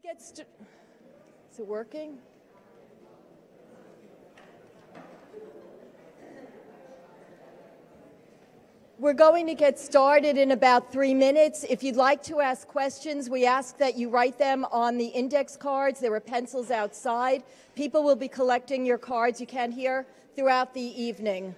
Is it working? We're going to get started in about 3 minutes. If you'd like to ask questions, we ask that you write them on the index cards. There are pencils outside. People will be collecting your cards, you can hear, throughout the evening.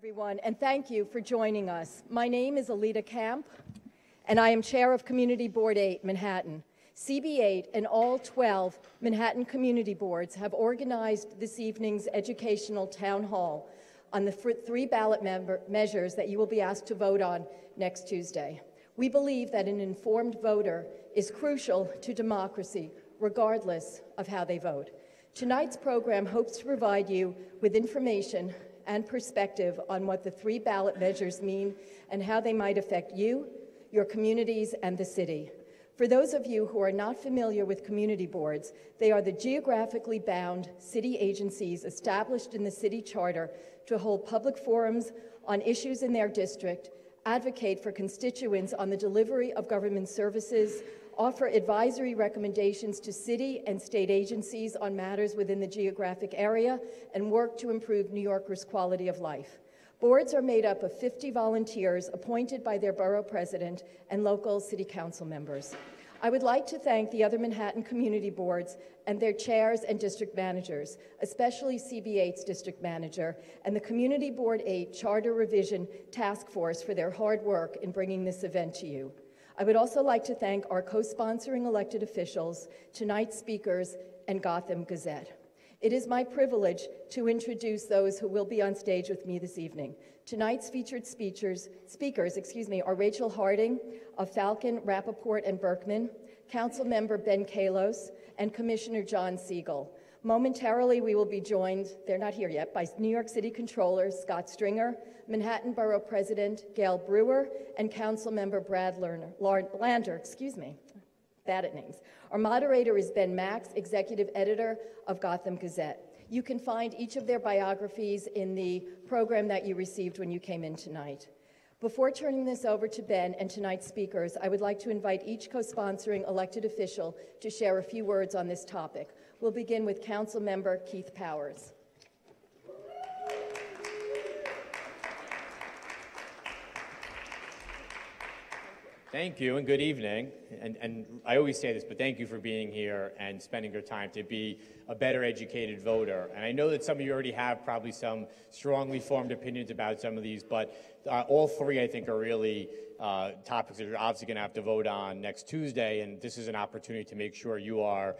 Everyone, and thank you for joining us. My name is Alita Camp, and I am chair of Community Board 8, Manhattan. CB8 and all 12 Manhattan community boards have organized this evening's educational town hall on the 3 ballot measures that you will be asked to vote on next Tuesday. We believe that an informed voter is crucial to democracy, regardless of how they vote. Tonight's program hopes to provide you with information and perspective on what the 3 ballot measures mean and how they might affect you, your communities, and the city. For those of you who are not familiar with community boards, they are the geographically bound city agencies established in the city charter to hold public forums on issues in their district, advocate for constituents on the delivery of government services, offer advisory recommendations to city and state agencies on matters within the geographic area, and work to improve New Yorkers' quality of life. Boards are made up of 50 volunteers appointed by their borough president and local city council members. I would like to thank the other Manhattan community boards and their chairs and district managers, especially CB8's district manager and the Community Board 8 Charter Revision Task Force for their hard work in bringing this event to you. I would also like to thank our co-sponsoring elected officials, tonight's speakers, and Gotham Gazzette. It is my privilege to introduce those who will be on stage with me this evening. Tonight's featured speakers are Rachel Harding of Falcon, Rappaport, and Berkman, Council Member Ben Kallos, and Commissioner John Siegal. Momentarily, we will be joined, they're not here yet, by New York City Comptroller Scott Stringer, Manhattan Borough President Gale Brewer, and Council Member Brad Lander, bad at names. Our moderator is Ben Max, Executive Editor of Gotham Gazette. You can find each of their biographies in the program that you received when you came in tonight. Before turning this over to Ben and tonight's speakers, I would like to invite each co-sponsoring elected official to share a few words on this topic. We'll begin with Council Member Keith Powers. Thank you and good evening. And I always say this, but thank you for being here and spending your time to be a better educated voter. And I know that some of you already have probably some strongly formed opinions about some of these, but all 3 I think are really topics that you're obviously going to have to vote on next Tuesday, and this is an opportunity to make sure you are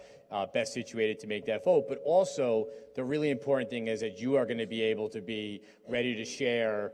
best situated to make that vote. But also, the really important thing is that you are going to be able to be ready to share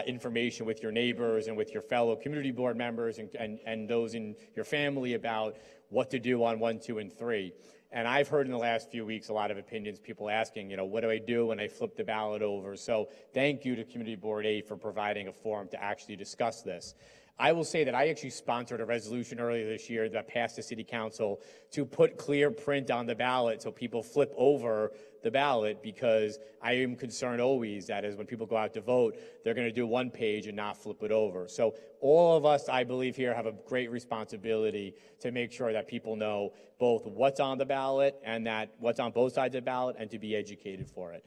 information with your neighbors and with your fellow community board members and those in your family about what to do on 1, 2, and 3. And I've heard in the last few weeks a lot of opinions, people asking, what do I do when I flip the ballot over? So thank you to Community Board 8 for providing a forum to actually discuss this. I will say that I actually sponsored a resolution earlier this year that passed the City Council to put clear print on the ballot so people flip over the ballot, because I am concerned always that is when people go out to vote, they're going to do one page and not flip it over. So all of us, I believe here, have a great responsibility to make sure that people know both what's on the ballot and that what's on both sides of the ballot, and to be educated for it.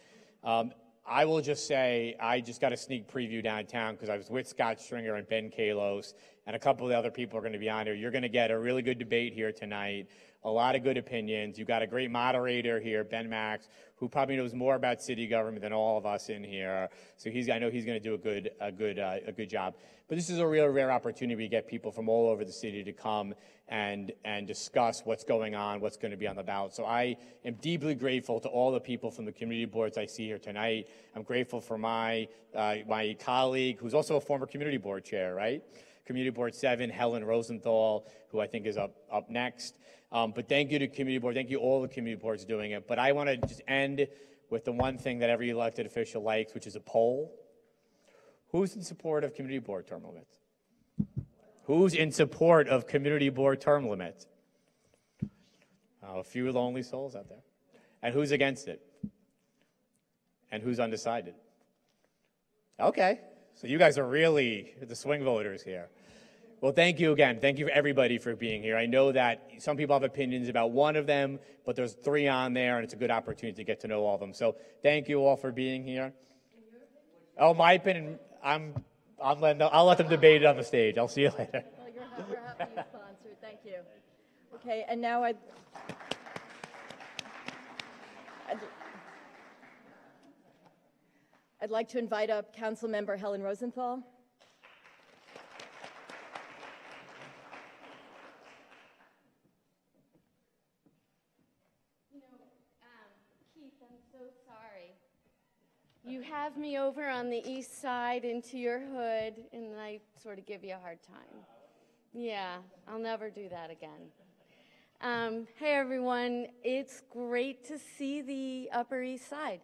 I will just say I just got a sneak preview downtown because I was with Scott Stringer and Ben Kallos, and a couple of the other people are going to be on here. You're going to get a really good debate here tonight, a lot of good opinions. You've got a great moderator here, Ben Max, who probably knows more about city government than all of us in here. So I know he's going to do a good job. But this is a real rare opportunity to get people from all over the city to come and discuss what's going on, what's going to be on the ballot. So I am deeply grateful to all the people from the community boards I see here tonight. I'm grateful for my colleague, who's also a former community board chair, right? Community Board 7, Helen Rosenthal, who I think is up next. But thank you to Community Board. Thank you all the community boards doing it. But I want to just end with the one thing that every elected official likes, which is a poll. Who's in support of community board term limits? Who's in support of community board term limits? A few lonely souls out there. And who's against it? And who's undecided? Okay, so you guys are really the swing voters here. Well, thank you again. Thank you everybody for being here. I know that some people have opinions about one of them, but there's 3 on there, and it's a good opportunity to get to know all of them. So thank you all for being here. Oh, my opinion, I'll let them debate it on the stage. I'll see you later. Well, we're happy you sponsored. Thank you. Okay, and now I'd like to invite up Councilmember Helen Rosenthal. Keith, I'm so sorry. You have me over on the east side into your hood, and I sort of give you a hard time. Yeah, I'll never do that again. Hey, everyone. It's great to see the Upper East Side.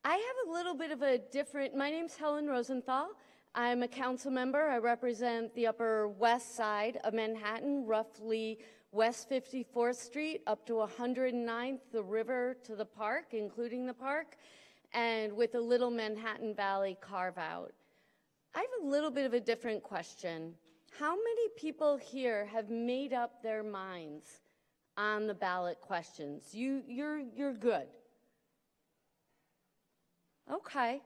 I have a little bit of a different, my name's Helen Rosenthal. I'm a council member. I represent the Upper West Side of Manhattan, roughly West 54th Street up to 109th, the river to the park, including the park, and with a little Manhattan Valley carve out. I have a little bit of a different question. How many people here have made up their minds on the ballot questions? You're good. Okay.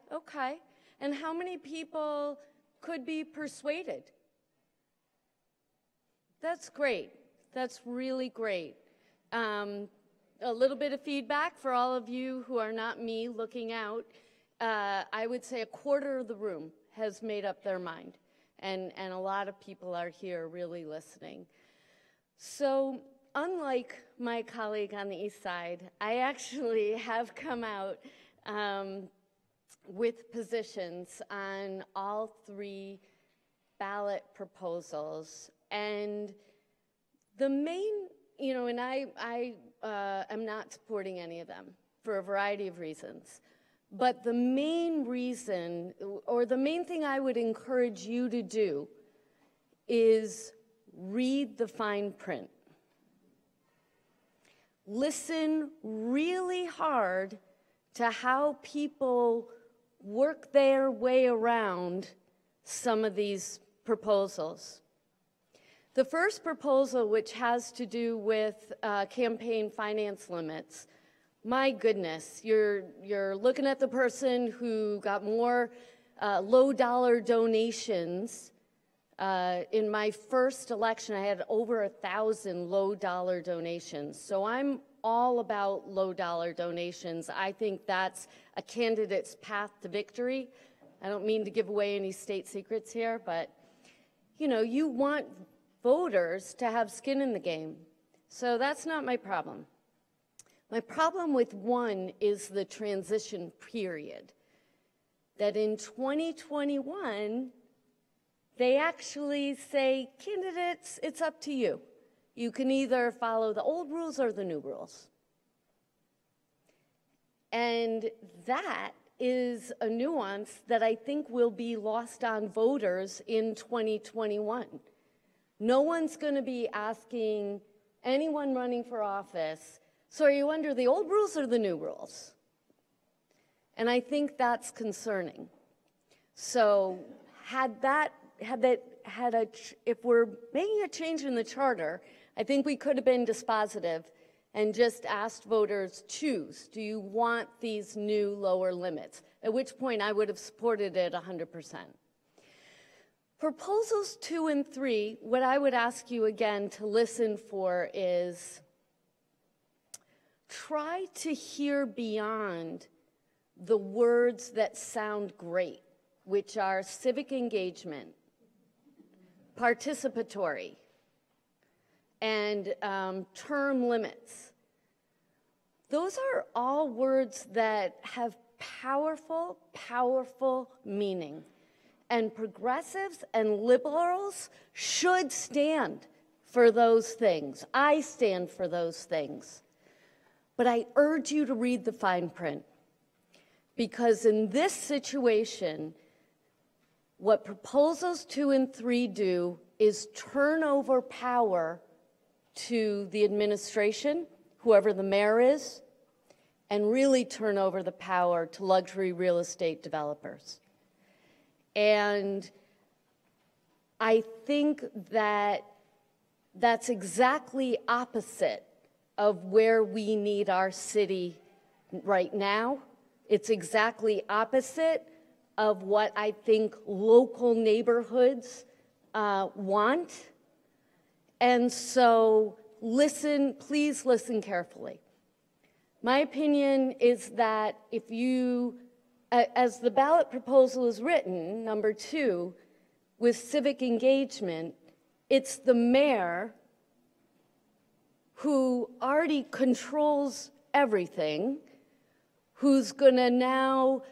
And how many people could be persuaded? That's great. That's really great. A little bit of feedback for all of you who are not me looking out. I would say a quarter of the room has made up their mind, and a lot of people are here really listening. So unlike my colleague on the east side, I actually have come out with positions on all three ballot proposals. And the main, and I am not supporting any of them for a variety of reasons. But the main reason, or the main thing I would encourage you to do is read the fine print. Listen really hard to how people work their way around some of these proposals. The first proposal, which has to do with campaign finance limits, my goodness, you're looking at the person who got more low-dollar donations. In my first election, I had over 1,000 low-dollar donations. So I'm all about low-dollar donations. I think that's a candidate's path to victory. I don't mean to give away any state secrets here, but, you want voters to have skin in the game. So that's not my problem. My problem with one is the transition period. That in 2021, they actually say, candidates, it's up to you. You can either follow the old rules or the new rules. And that is a nuance that I think will be lost on voters in 2021. No one's going to be asking anyone running for office, so are you under the old rules or the new rules? And I think that's concerning. So if we're making a change in the charter, I think we could have been dispositive and just asked voters, choose. Do you want these new lower limits? At which point I would have supported it 100%. Proposals 2 and 3, what I would ask you again to listen for is try to hear beyond the words that sound great, which are civic engagement, participatory, and term limits. Those are all words that have powerful, powerful meaning. And progressives and liberals should stand for those things. I stand for those things. But I urge you to read the fine print. Because in this situation, what proposals 2 and 3 do is turn over power to the administration, whoever the mayor is, and really turn over the power to luxury real estate developers. And I think that that's exactly opposite of where we need our city right now. It's exactly opposite of what I think local neighborhoods want. And so please listen carefully. My opinion is that if you as the ballot proposal is written, number 2, with civic engagement, it's the mayor who already controls everything, who's going to now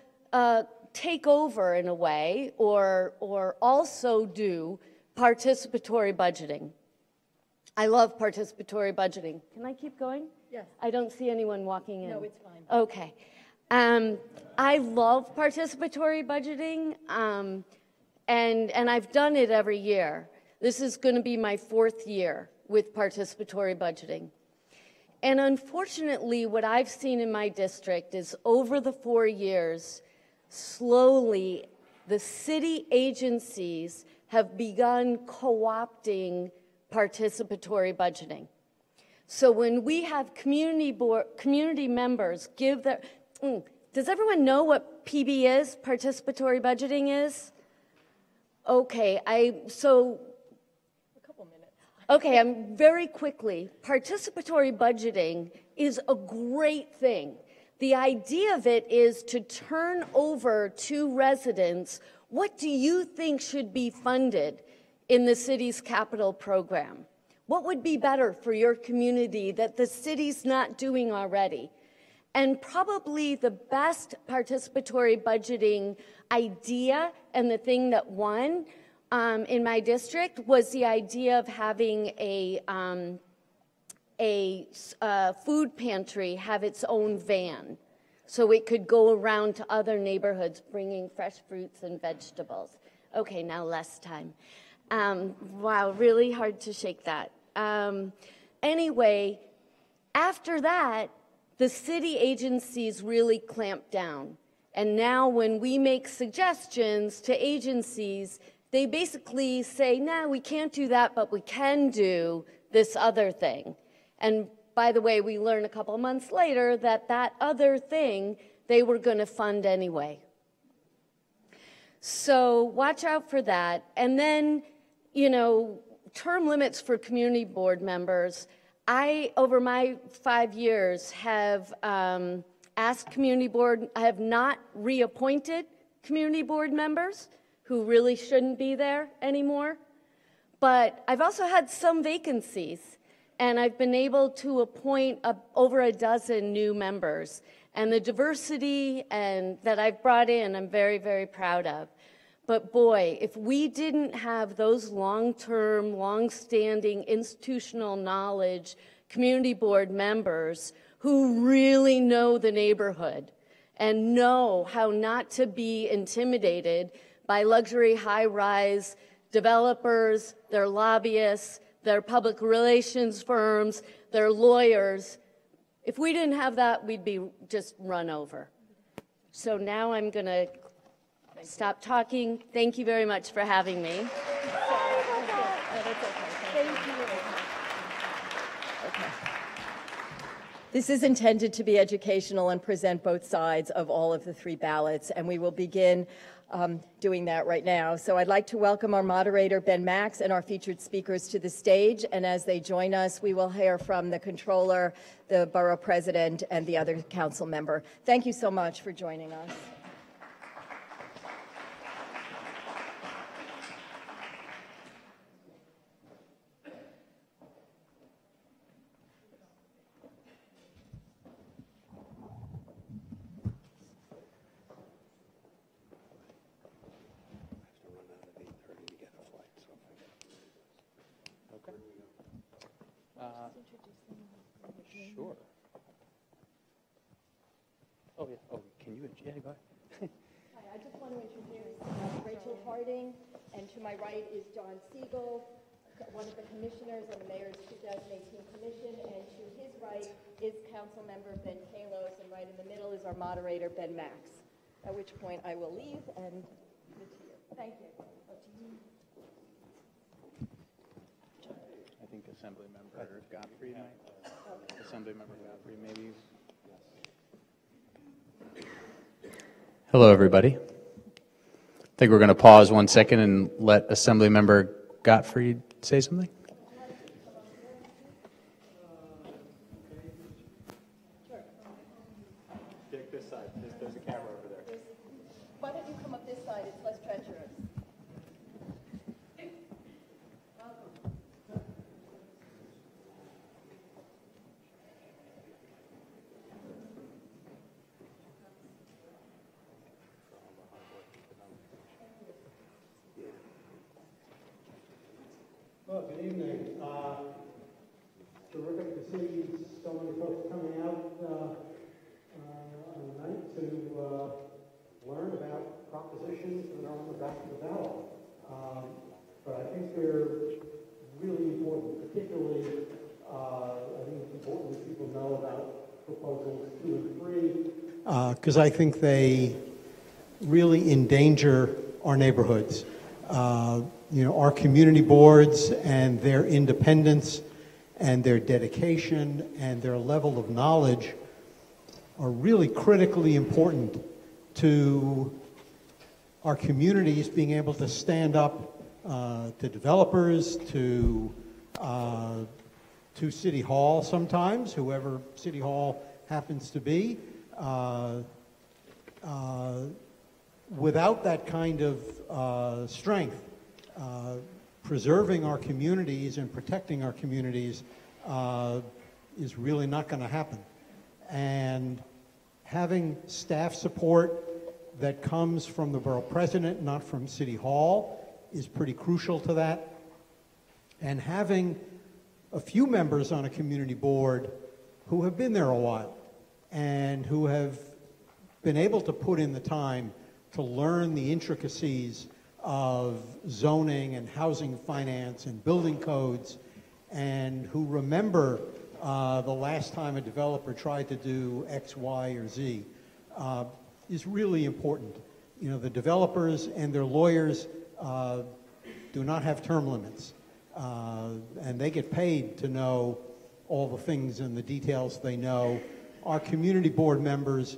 take over in a way, or also do participatory budgeting. I love participatory budgeting. Can I keep going? Yes. I don't see anyone walking in. No, it's fine. Okay. I love participatory budgeting, and I've done it every year. This is going to be my 4th year with participatory budgeting. And unfortunately, what I've seen in my district is over the 4 years, slowly, the city agencies have begun co-opting participatory budgeting. So when we have community members give their, does everyone know what PB is, participatory budgeting is? Okay, Okay, very quickly, participatory budgeting is a great thing. The idea of it is to turn over to residents, what do you think should be funded in the city's capital program? What would be better for your community that the city's not doing already? And probably the best participatory budgeting idea and the thing that won in my district was the idea of having a food pantry have its own van so it could go around to other neighborhoods bringing fresh fruits and vegetables. Okay, now less time. Wow, really hard to shake that. Anyway, after that, the city agencies really clamped down. And now when we make suggestions to agencies, they basically say, nah, we can't do that, but we can do this other thing. And by the way, we learn a couple months later that that other thing they were going to fund anyway. So watch out for that. And then, you know, term limits for community board members. I, over my 5 years, have asked community board, I have not reappointed community board members who really shouldn't be there anymore. But I've also had some vacancies, and I've been able to appoint over a dozen new members. And the diversity that I've brought in, I'm very, very proud of. But boy, if we didn't have those long-term, long-standing institutional knowledge community board members who really know the neighborhood and know how not to be intimidated by luxury high-rise developers, their lobbyists, their public relations firms, their lawyers. If we didn't have that, we'd be just run over. So now I'm going to stop talking. Thank you very much for having me. Thank you. Okay. This is intended to be educational and present both sides of all of the 3 ballots, and we will begin doing that right now. So I'd like to welcome our moderator, Ben Max, and our featured speakers to the stage. And as they join us, we will hear from the Comptroller, the Borough President, and the other council member. Thank you so much for joining us. Sure. Oh, yeah. Oh, can you? Yeah, go ahead. Hi, I just want to introduce Rachel Harding, and to my right is John Siegal, one of the commissioners on the Mayor's 2018 Commission, and to his right is Council Member Ben Kallos, and right in the middle is our moderator, Ben Max. At which point I will leave and give it to you. Thank you. I think Assemblymember Godfrey might. Assemblymember Godfrey, maybe. Hello, everybody. I think we're going to pause 1 second and let Assemblymember Godfrey say something. Take this side. There's a camera over there. Why don't you come up this side? It's less treacherous. Well, good evening. Terrific to see so many folks coming out on the night to learn about propositions that are on the back of the ballot. But I think they're really important, particularly I think it's important that people know about proposals 2 and 3, because I think they really endanger our neighborhoods. Our community boards and their independence and their dedication and their level of knowledge are really critically important to our communities being able to stand up to developers, to City Hall sometimes, whoever City Hall happens to be. Without that kind of strength, preserving our communities and protecting our communities is really not going to happen. And having staff support that comes from the borough president, not from City Hall, is pretty crucial to that. And having a few members on a community board who have been there a while and who have been able to put in the time to learn the intricacies of zoning and housing finance and building codes, and who remember the last time a developer tried to do X, Y, or Z, is really important. The developers and their lawyers do not have term limits, and they get paid to know all the things and the details they know. Our community board members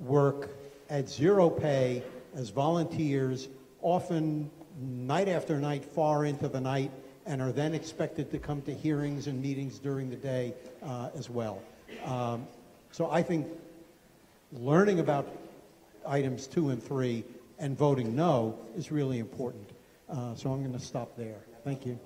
work at zero pay as volunteers, often night after night, far into the night, and are then expected to come to hearings and meetings during the day as well. So I think learning about items 2 and 3 and voting no is really important. So I'm going to stop there. Thank you.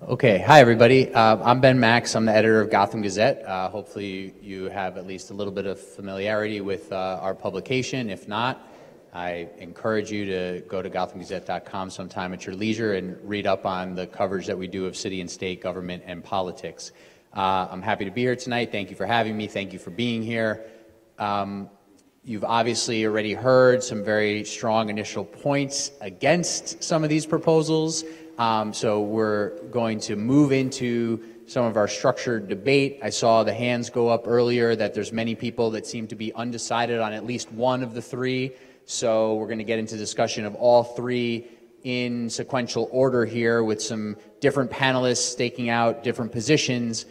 Okay, hi everybody. I'm Ben Max. I'm the editor of Gotham Gazzette. Hopefully you have at least a little bit of familiarity with our publication. If not, I encourage you to go to gothamgazette.com sometime at your leisure and read up on the coverage that we do of city and state government and politics. I'm happy to be here tonight. Thank you for having me. Thank you for being here. You've obviously already heard some very strong initial points against some of these proposals. So we're going to move into some of our structured debate. I saw the hands go up earlier that there's many people that seem to be undecided on at least one of the 3. So we're going to get into discussion of all 3 in sequential order here with some different panelists staking out different positions.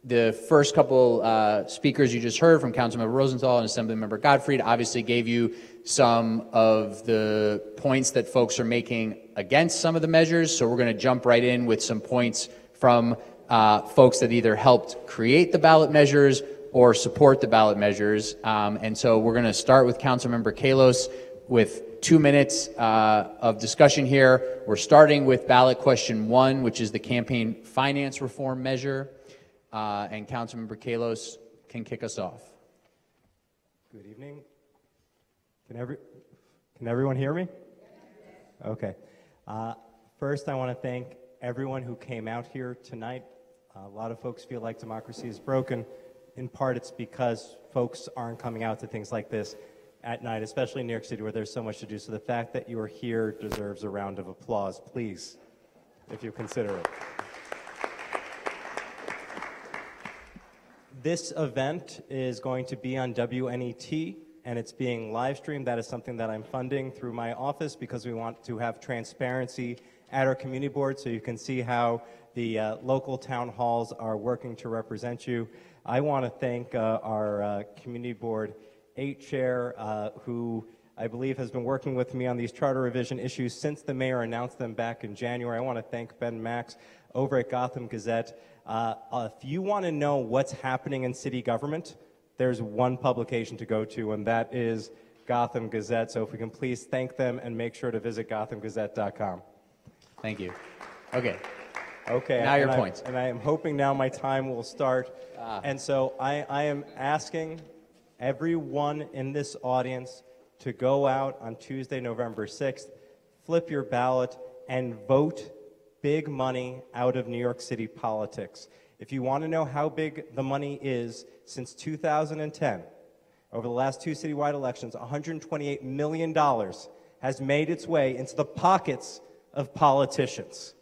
The first couple speakers you just heard from Councilmember Rosenthal and Assemblymember Gottfried obviously gave you some of the points that folks are making against some of the measures. So we're going to jump right in with some points from folks that either helped create the ballot measures or support the ballot measures. And so we're going to start with Councilmember Kallos with 2 minutes of discussion here. We're starting with ballot question 1, which is the campaign finance reform measure. And Councilmember Kallos can kick us off. Good evening. Can everyone hear me? Okay. First, I want to thank everyone who came out here tonight. A lot of folks feel like democracy is broken. In part, it's because folks aren't coming out to things like this at night, especially in New York City where there's so much to do. So the fact that you are here deserves a round of applause, please, if you consider it. This event is going to be on WNET, and it's being live streamed. That is something that I'm funding through my office because we want to have transparency at our community board so you can see how the local town halls are working to represent you. I want to thank our community board 8 chair who I believe has been working with me on these charter revision issues since the mayor announced them back in January. I want to thank Ben Max over at Gotham Gazette. If you want to know what's happening in city government, there's one publication to go to, and that is Gotham Gazette. So if we can please thank them and make sure to visit gothamgazette.com. Thank you. Okay. Okay. Now your points. And I am hoping now my time will start. And so I am asking everyone in this audience to go out on Tuesday, November 6th, flip your ballot, and vote big money out of New York City politics. If you want to know how big the money is, since 2010, over the last two citywide elections, $128 million has made its way into the pockets of politicians.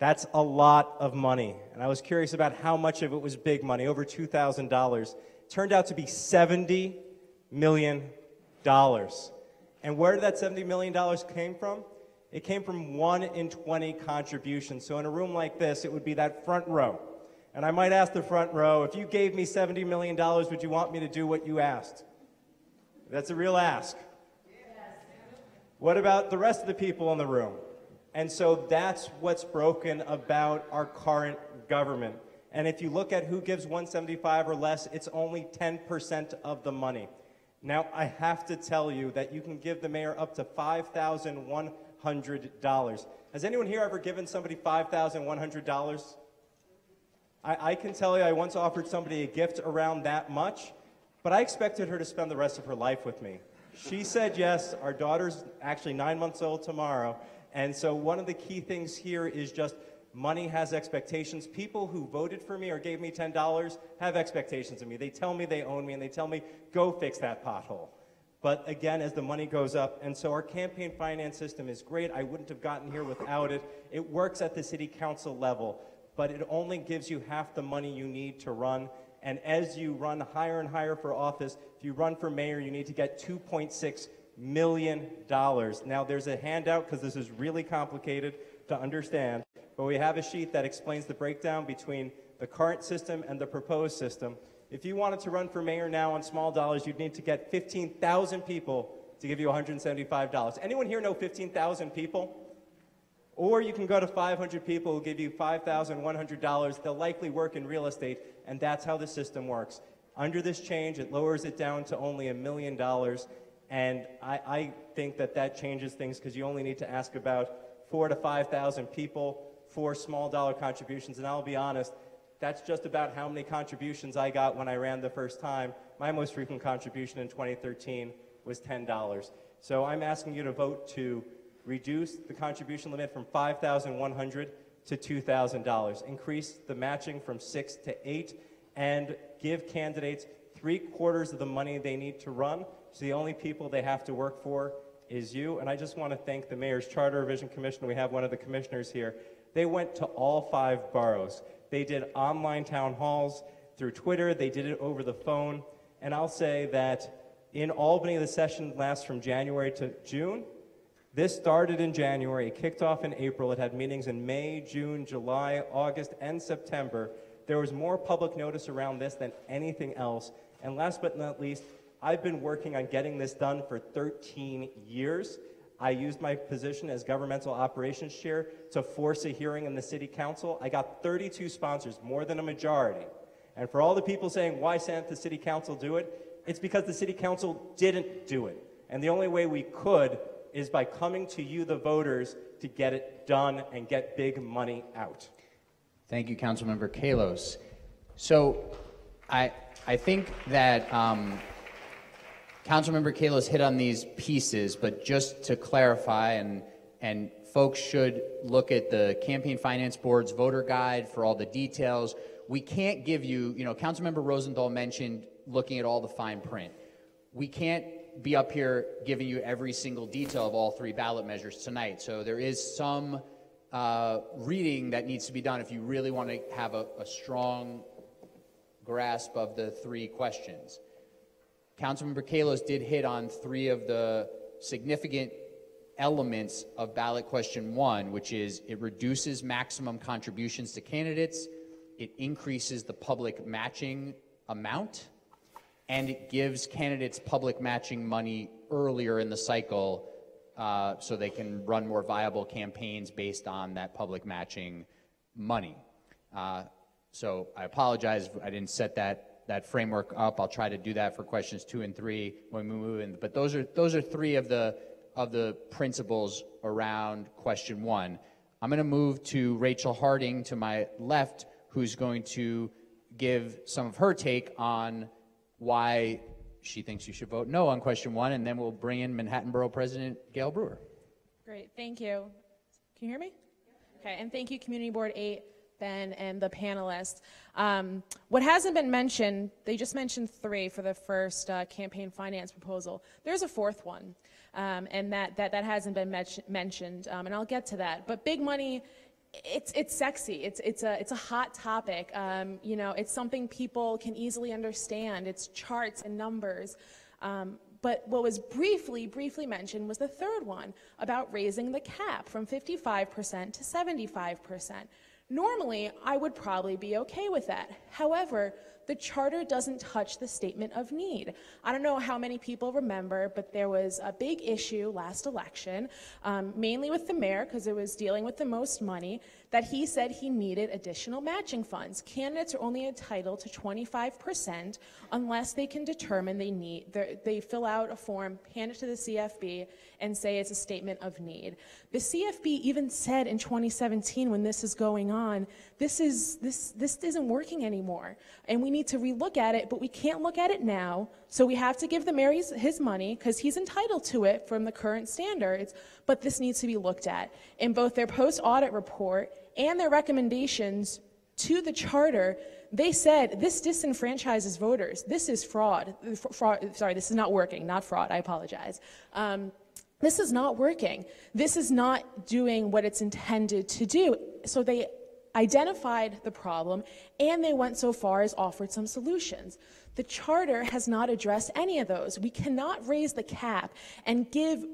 That's a lot of money. And I was curious about how much of it was big money, over $2,000. Turned out to be $70 million. And where did that $70 million came from? It came from 1 in 20 contributions. So in a room like this, it would be that front row. And I might ask the front row, if you gave me $70 million, would you want me to do what you asked? That's a real ask. What about the rest of the people in the room? And so that's what's broken about our current government. And if you look at who gives $175 or less, it's only 10% of the money. Now, I have to tell you that you can give the mayor up to $5,100. Has anyone here ever given somebody $5,100? I can tell you I once offered somebody a gift around that much, but I expected her to spend the rest of her life with me. She said yes. Our daughter's actually 9 months old tomorrow. And so one of the key things here is just money has expectations. People who voted for me or gave me $10 have expectations of me. They tell me they own me, and they tell me, go fix that pothole. But again, as the money goes up, and so our campaign finance system is great. I wouldn't have gotten here without it. It works at the city council level, but it only gives you half the money you need to run. And as you run higher and higher for office, if you run for mayor, you need to get $2.6 million. Now, there's a handout, because this is really complicated to understand, but we have a sheet that explains the breakdown between the current system and the proposed system. If you wanted to run for mayor now on small dollars, you'd need to get 15,000 people to give you $175. Anyone here know 15,000 people? Or you can go to 500 people who give you $5,100. They'll likely work in real estate, and that's how the system works. Under this change, it lowers it down to only $1 million, and I think that that changes things, because you only need to ask about 4,000 to 5,000 people for small dollar contributions. And I'll be honest, that's just about how many contributions I got when I ran the first time. My most frequent contribution in 2013 was $10. So I'm asking you to vote to reduce the contribution limit from $5,100 to $2,000, increase the matching from 6 to 8, and give candidates 3/4 of the money they need to run. So the only people they have to work for is you. And I just want to thank the Mayor's Charter Revision Commission. We have one of the commissioners here. They went to all 5 boroughs. They did online town halls through Twitter. They did it over the phone. And I'll say that in Albany, the session lasts from January to June. This started in January. It kicked off in April. It had meetings in May, June, July, August, and September. There was more public notice around this than anything else. And last but not least, I've been working on getting this done for 13 years. I used my position as governmental operations chair to force a hearing in the city council. I got 32 sponsors, more than a majority. And for all the people saying, why can't the city council do it? It's because the city council didn't do it. And the only way we could is by coming to you, the voters, to get it done and get big money out. Thank you, Councilmember Kallos. So I think that Councilmember Kallos hit on these pieces, but just to clarify, and folks should look at the Campaign Finance Board's voter guide for all the details. We can't give you, Councilmember Rosenthal mentioned looking at all the fine print. We can't be up here giving you every single detail of all 3 ballot measures tonight. So there is some reading that needs to be done if you really want to have a strong grasp of the 3 questions. Councilmember Kallos did hit on 3 of the significant elements of ballot question 1, which is it reduces maximum contributions to candidates, it increases the public matching amount, and it gives candidates public matching money earlier in the cycle so they can run more viable campaigns based on that public matching money. So I apologize if I didn't set that framework up. I'll try to do that for questions 2 and 3 when we move in. But those are 3 of the principles around question 1. I'm going to move to Rachel Harding to my left, who's going to give some of her take on why she thinks you should vote no on question 1, and then we'll bring in Manhattan Borough President Gale Brewer. Great, thank you. Can you hear me? Okay, and thank you, Community Board 8, Ben, and the panelists. What hasn't been mentioned, they just mentioned 3 for the first campaign finance proposal. There's a 4th one, and that hasn't been mentioned, and I'll get to that. But big money, it's sexy. It's a hot topic. You know, it's something people can easily understand. It's charts and numbers. But what was briefly mentioned was the 3rd one about raising the cap from 55% to 75%. Normally, I would probably be okay with that. However, the charter doesn't touch the statement of need. I don't know how many people remember, but there was a big issue last election, mainly with the mayor, because it was dealing with the most money, that he said he needed additional matching funds. Candidates are only entitled to 25% unless they can determine they fill out a form, hand it to the CFB, and say it's a statement of need. The CFB even said in 2017, when this is going on, this isn't working anymore, and we need to relook at it, but we can't look at it now, so we have to give the mayor his money, because he's entitled to it from the current standards, but this needs to be looked at. In both their post-audit report and their recommendations to the charter, they said this disenfranchises voters. This is fraud. Sorry, this is not working, not fraud, I apologize. This is not working. This is not doing what it's intended to do. So they identified the problem, and they went so far as offered some solutions. The charter has not addressed any of those. We cannot raise the cap and give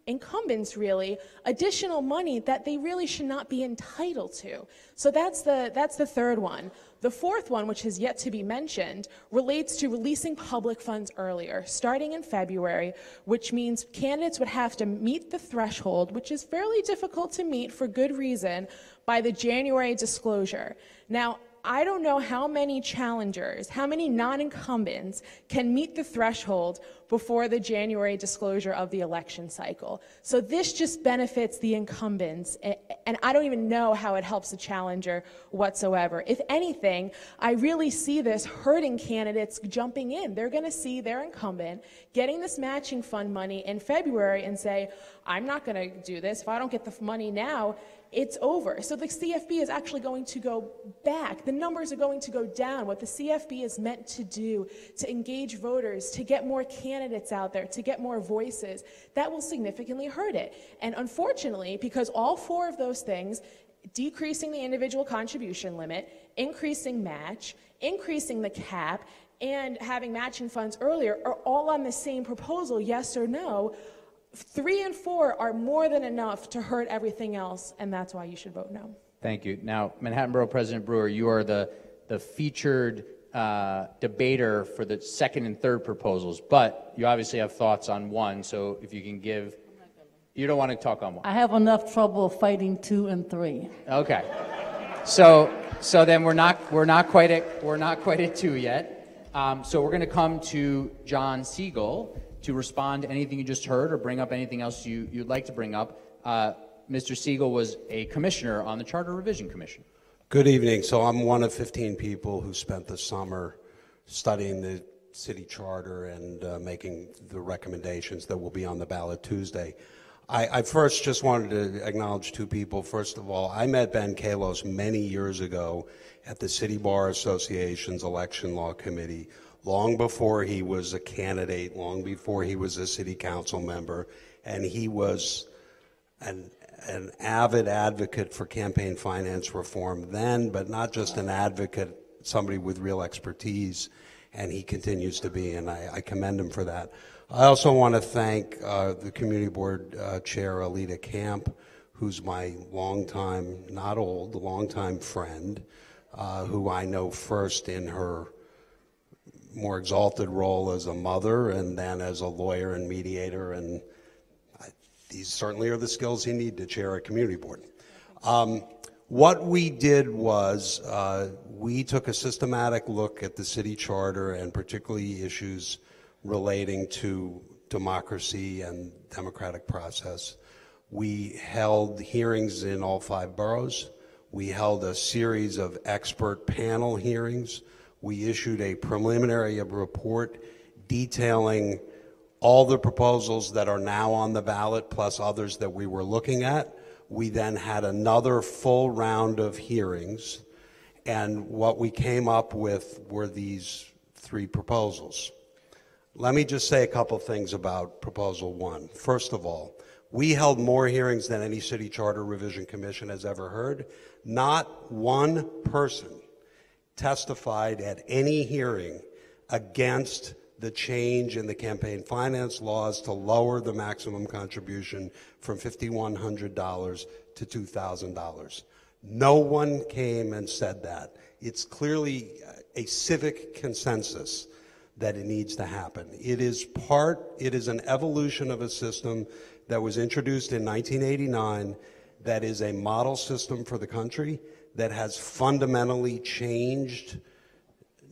incumbents, really, additional money that they really should not be entitled to. So that's the 3rd one. The 4th one, which has yet to be mentioned, relates to releasing public funds earlier, starting in February, which means candidates would have to meet the threshold, which is fairly difficult to meet for good reason, by the January disclosure. Now, I don't know how many challengers, how many non-incumbents can meet the threshold before the January disclosure of the election cycle. So this just benefits the incumbents, and I don't even know how it helps the challenger whatsoever. If anything, I really see this hurting candidates jumping in. They're going to see their incumbent getting this matching fund money in February and say, I'm not going to do this. If I don't get the money now, it's over. So the CFB is actually going to go back. The numbers are going to go down. What the CFB is meant to do to engage voters, to get more candidates out there, to get more voices, that will significantly hurt it. And unfortunately, because all 4 of those things, decreasing the individual contribution limit, increasing match, increasing the cap, and having matching funds earlier are all on the same proposal, yes or no, 3 and 4 are more than enough to hurt everything else, and that's why you should vote no. Thank you. Now, Manhattan Borough President Brewer, you are the featured debater for the 2nd and 3rd proposals, but you obviously have thoughts on 1, so if you can give... You don't want to talk on 1. I have enough trouble fighting 2 and 3. Okay. So then we're not quite at 2 yet. So we're going to come to John Siegal to respond to anything you just heard or bring up anything else you'd like to bring up. Mr. Siegal was a commissioner on the Charter Revision Commission. Good evening. So I'm one of 15 people who spent the summer studying the city charter and making the recommendations that will be on the ballot Tuesday. I first just wanted to acknowledge 2 people. First of all, I met Ben Kallos many years ago at the City Bar Association's Election Law Committee, long before he was a candidate, long before he was a city council member, and he was an avid advocate for campaign finance reform then, but not just an advocate, somebody with real expertise, and he continues to be, and I commend him for that. I also want to thank the Community Board Chair, Alita Camp, who's my longtime, not old, longtime friend, who I know first in her more exalted role as a mother and then as a lawyer and mediator, and these certainly are the skills you need to chair a community board. What we did was we took a systematic look at the city charter and particularly issues relating to democracy and democratic process. We held hearings in all 5 boroughs. We held a series of expert panel hearings. We issued a preliminary report detailing all the proposals that are now on the ballot plus others that we were looking at. We then had another full round of hearings, and what we came up with were these 3 proposals. Let me just say a couple things about Proposal 1. First of all, we held more hearings than any city charter revision commission has ever heard. Not one person testified at any hearing against the change in the campaign finance laws to lower the maximum contribution from $5,100 to $2,000. No one came and said that. It's clearly a civic consensus that it needs to happen. It is an evolution of a system that was introduced in 1989 that is a model system for the country that has fundamentally changed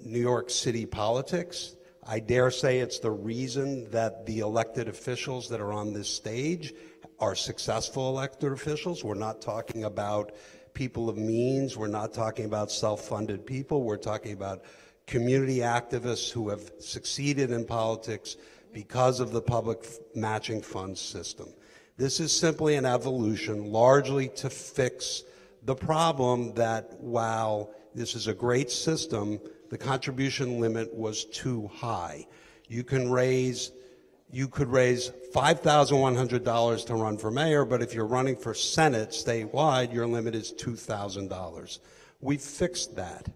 New York City politics. I dare say it's the reason that the elected officials that are on this stage are successful elected officials. We're not talking about people of means. We're not talking about self-funded people. We're talking about community activists who have succeeded in politics because of the public matching funds system. This is simply an evolution largely to fix the problem that while this is a great system, the contribution limit was too high. You could raise $5,100 to run for mayor, but if you're running for Senate statewide, your limit is $2,000. We've fixed that.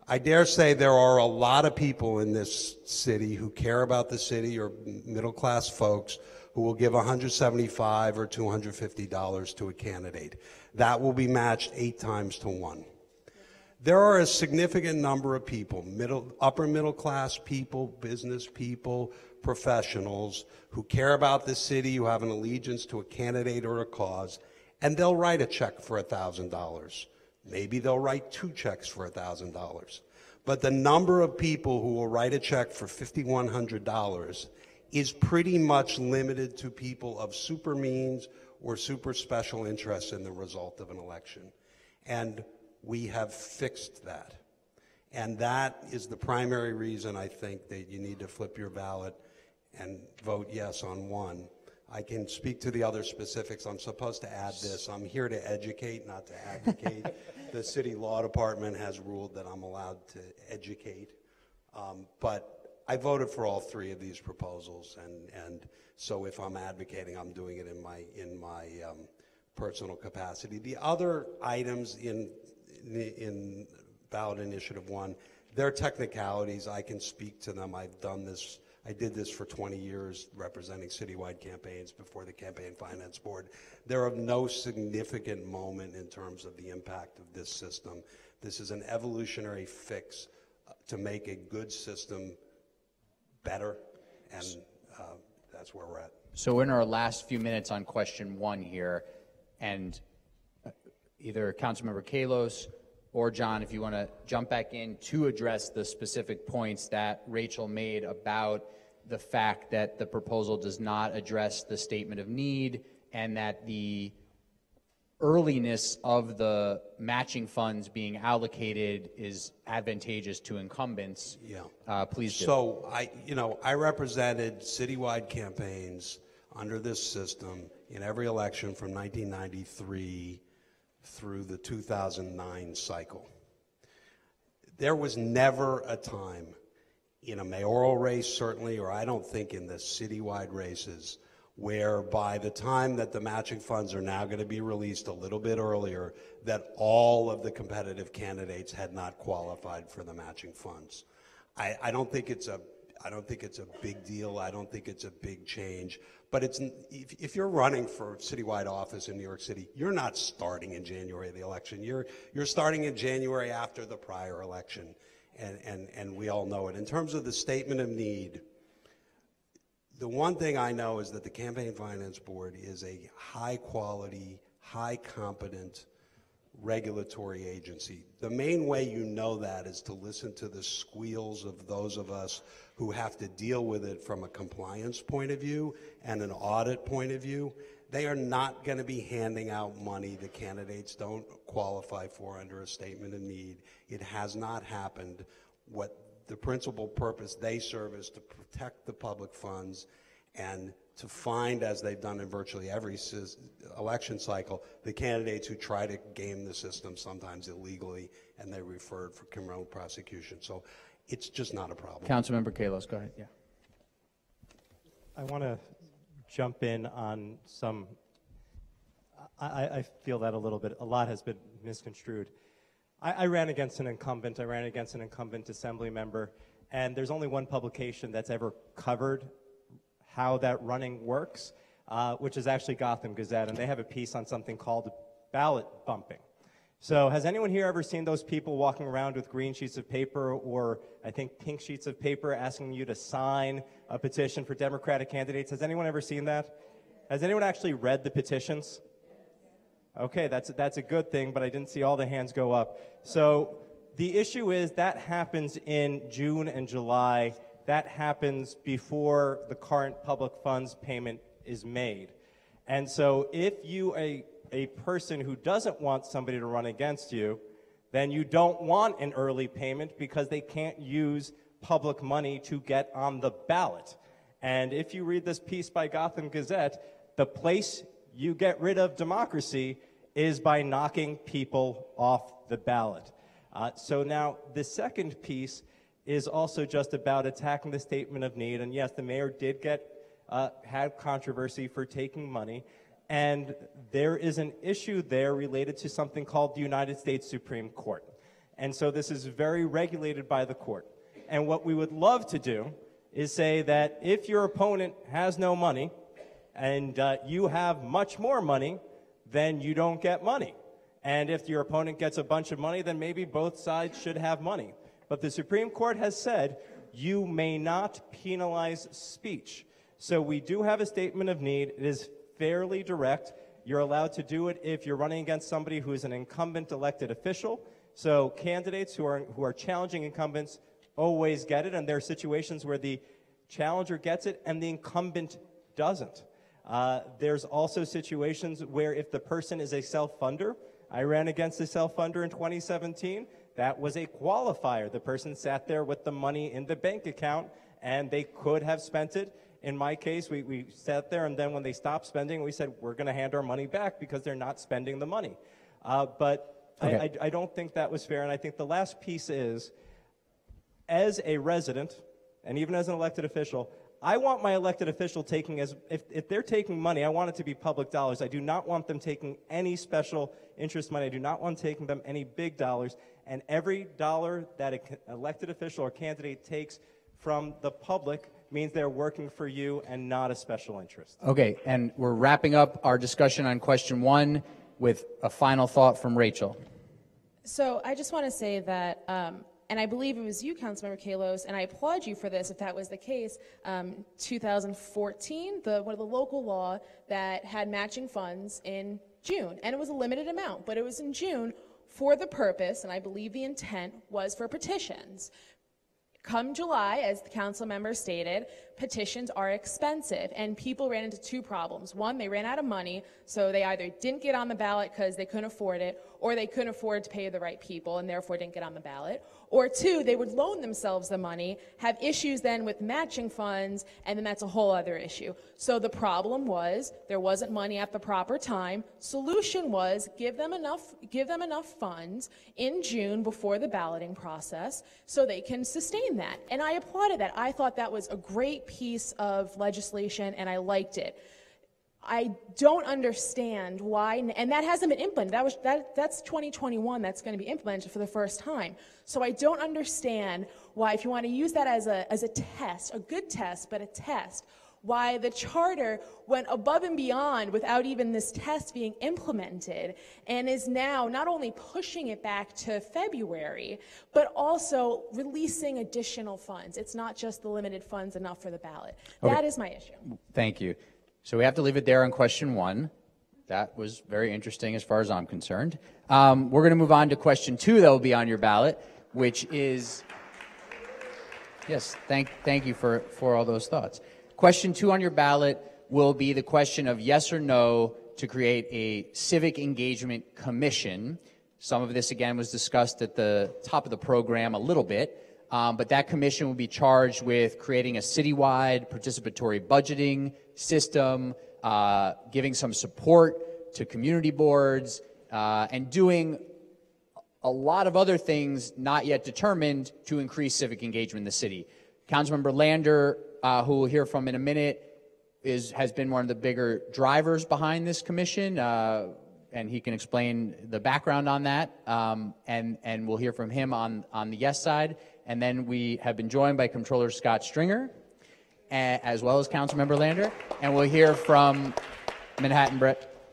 I dare say there are a lot of people in this city who care about the city, or middle-class folks, who will give $175 or $250 to a candidate. That will be matched 8 times to 1. There are a significant number of people, upper middle class people, business people, professionals, who care about the city, who have an allegiance to a candidate or a cause, and they'll write a check for $1,000. Maybe they'll write 2 checks for $1,000. But the number of people who will write a check for $5,100 is pretty much limited to people of super means or super special interests in the result of an election. And we have fixed that. And that is the primary reason I think that you need to flip your ballot and vote yes on 1. I can speak to the other specifics. I'm supposed to add this. I'm here to educate, not to advocate. The city law department has ruled that I'm allowed to educate. But I voted for all 3 of these proposals, and so if I'm advocating, I'm doing it in my personal capacity. The other items in ballot initiative 1, they're technicalities. I can speak to them. I've done this. I did this for 20 years representing citywide campaigns before the Campaign Finance Board. They're of no significant moment in terms of the impact of this system. This is an evolutionary fix to make a good system better, and that's where we're at. So in our last few minutes on question 1 here, and either Councilmember Kallos or John, if you want to jump back in to address the specific points that Rachel made about the fact that the proposal does not address the statement of need and that the earliness of the matching funds being allocated is advantageous to incumbents. Yeah. Please do. So I represented citywide campaigns under this system in every election from 1993 through the 2009 cycle. There was never a time in a mayoral race, certainly, or I don't think in the citywide races, where by the time that the matching funds are now going to be released a little bit earlier, that all of the competitive candidates had not qualified for the matching funds. I don't think it's a big deal. I don't think it's a big change. But if you're running for citywide office in New York City, you're not starting in January of the election. You're starting in January after the prior election. and we all know it. In terms of the statement of need, the one thing I know is that the Campaign Finance Board is a high-quality, high-competent regulatory agency. The main way you know that is to listen to the squeals of those of us who have to deal with it from a compliance point of view and an audit point of view. They are not going to be handing out money that candidates don't qualify for under a statement of need. It has not happened. What the principal purpose they serve is to protect the public funds and to find, as they've done in virtually every election cycle, the candidates who try to game the system, sometimes illegally, and they're referred for criminal prosecution. So it's just not a problem. Councilmember Kallos, go ahead. Yeah. I want to jump in on some, I feel that a lot has been misconstrued. I ran against an incumbent, assembly member, and there's only one publication that's ever covered how that running works, which is actually Gotham Gazzette, and they have a piece on something called ballot bumping. So has anyone here ever seen those people walking around with green sheets of paper or I think pink sheets of paper asking you to sign a petition for Democratic candidates? Has anyone ever seen that? Has anyone actually read the petitions? Okay, that's a good thing, but I didn't see all the hands go up. So the issue is that happens in June and July. That happens before the current public funds payment is made. And so if you a person who doesn't want somebody to run against you, then you don't want an early payment because they can't use public money to get on the ballot. And if you read this piece by Gotham Gazette, the place you get rid of democracy is by knocking people off the ballot. So now the second piece is also just about attacking the statement of need. And yes, the mayor did had controversy for taking money. And there is an issue there related to something called the United States Supreme Court. And so this is very regulated by the court. And what we would love to do is say that if your opponent has no money and you have much more money, then you don't get money. And if your opponent gets a bunch of money, then maybe both sides should have money. But the Supreme Court has said you may not penalize speech. So we do have a statement of need. It is fairly direct. You're allowed to do it if you're running against somebody who is an incumbent elected official. So candidates who are challenging incumbents always get it, and there are situations where the challenger gets it and the incumbent doesn't. There's also situations where if the person is a self-funder, I ran against a self-funder in 2017, that was a qualifier. The person sat there with the money in the bank account and they could have spent it. In my case, we sat there, and then when they stopped spending, we said, we're going to hand our money back because they're not spending the money. But okay. I don't think that was fair, and I think the last piece is, as a resident, and even as an elected official, I want my elected official taking, if they're taking money, I want it to be public dollars. I do not want them taking any special interest money. I do not want taking them any big dollars, and every dollar that an elected official or candidate takes from the public means they're working for you and not a special interest. Okay, and we're wrapping up our discussion on question 1 with a final thought from Rachel. So I just want to say that, and I believe it was you, Councilmember Kallos, and I applaud you for this if that was the case, 2014, one of the local law that had matching funds in June, and it was a limited amount, but it was in June for the purpose, and I believe the intent was for petitions. Come July, as the council member stated, petitions are expensive, and people ran into two problems. One, they ran out of money, so they either didn't get on the ballot because they couldn't afford it, or they couldn't afford to pay the right people and therefore didn't get on the ballot. Or two, they would loan themselves the money, have issues then with matching funds, and then that's a whole other issue. So the problem was there wasn't money at the proper time. Solution was give them enough funds in June before the balloting process so they can sustain that. And I applauded that. I thought that was a great piece of legislation, and I liked it. I don't understand why, and that hasn't been implemented. That's 2021. That's going to be implemented for the first time. So I don't understand why, if you want to use that as a test, a good test, but a test, why the charter went above and beyond without even this test being implemented, and is now not only pushing it back to February, but also releasing additional funds. It's not just the limited funds enough for the ballot. Okay. That is my issue. Thank you. So we have to leave it there on question 1. That was very interesting as far as I'm concerned. We're going to move on to question 2 that will be on your ballot, which is, yes, thank you for all those thoughts. Question 2 on your ballot will be the question of yes or no to create a civic engagement commission. Some of this, again, was discussed at the top of the program a little bit, but that commission will be charged with creating a citywide participatory budgeting system, giving some support to community boards, and doing a lot of other things not yet determined to increase civic engagement in the city. Councilmember Lander, who we'll hear from in a minute, has been one of the bigger drivers behind this commission, and he can explain the background on that, and we'll hear from him on the yes side. And then we have been joined by Comptroller Scott Stringer, as well as Councilmember Lander, and we'll hear from Manhattan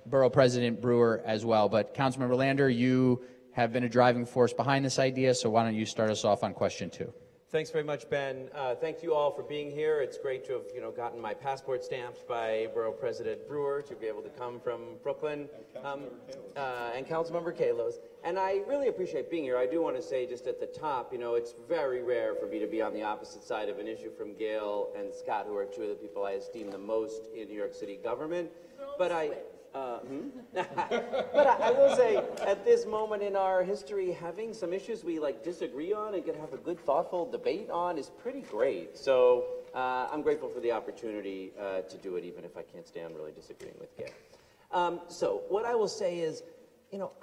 Borough President Brewer as well. But Councilmember Lander, you have been a driving force behind this idea, so why don't you start us off on question 2? Thanks very much, Ben. Thank you all for being here. It's great to have, gotten my passport stamped by Borough President Brewer to be able to come from Brooklyn, and Councilmember Kallos. And I really appreciate being here. I do want to say just at the top, it's very rare for me to be on the opposite side of an issue from Gale and Scott, who are two of the people I esteem the most in New York City government. But but I will say, at this moment in our history, having some issues we disagree on and can have a good, thoughtful debate on is pretty great. So I'm grateful for the opportunity to do it, even if I can't stand really disagreeing with Gale. So what I will say is,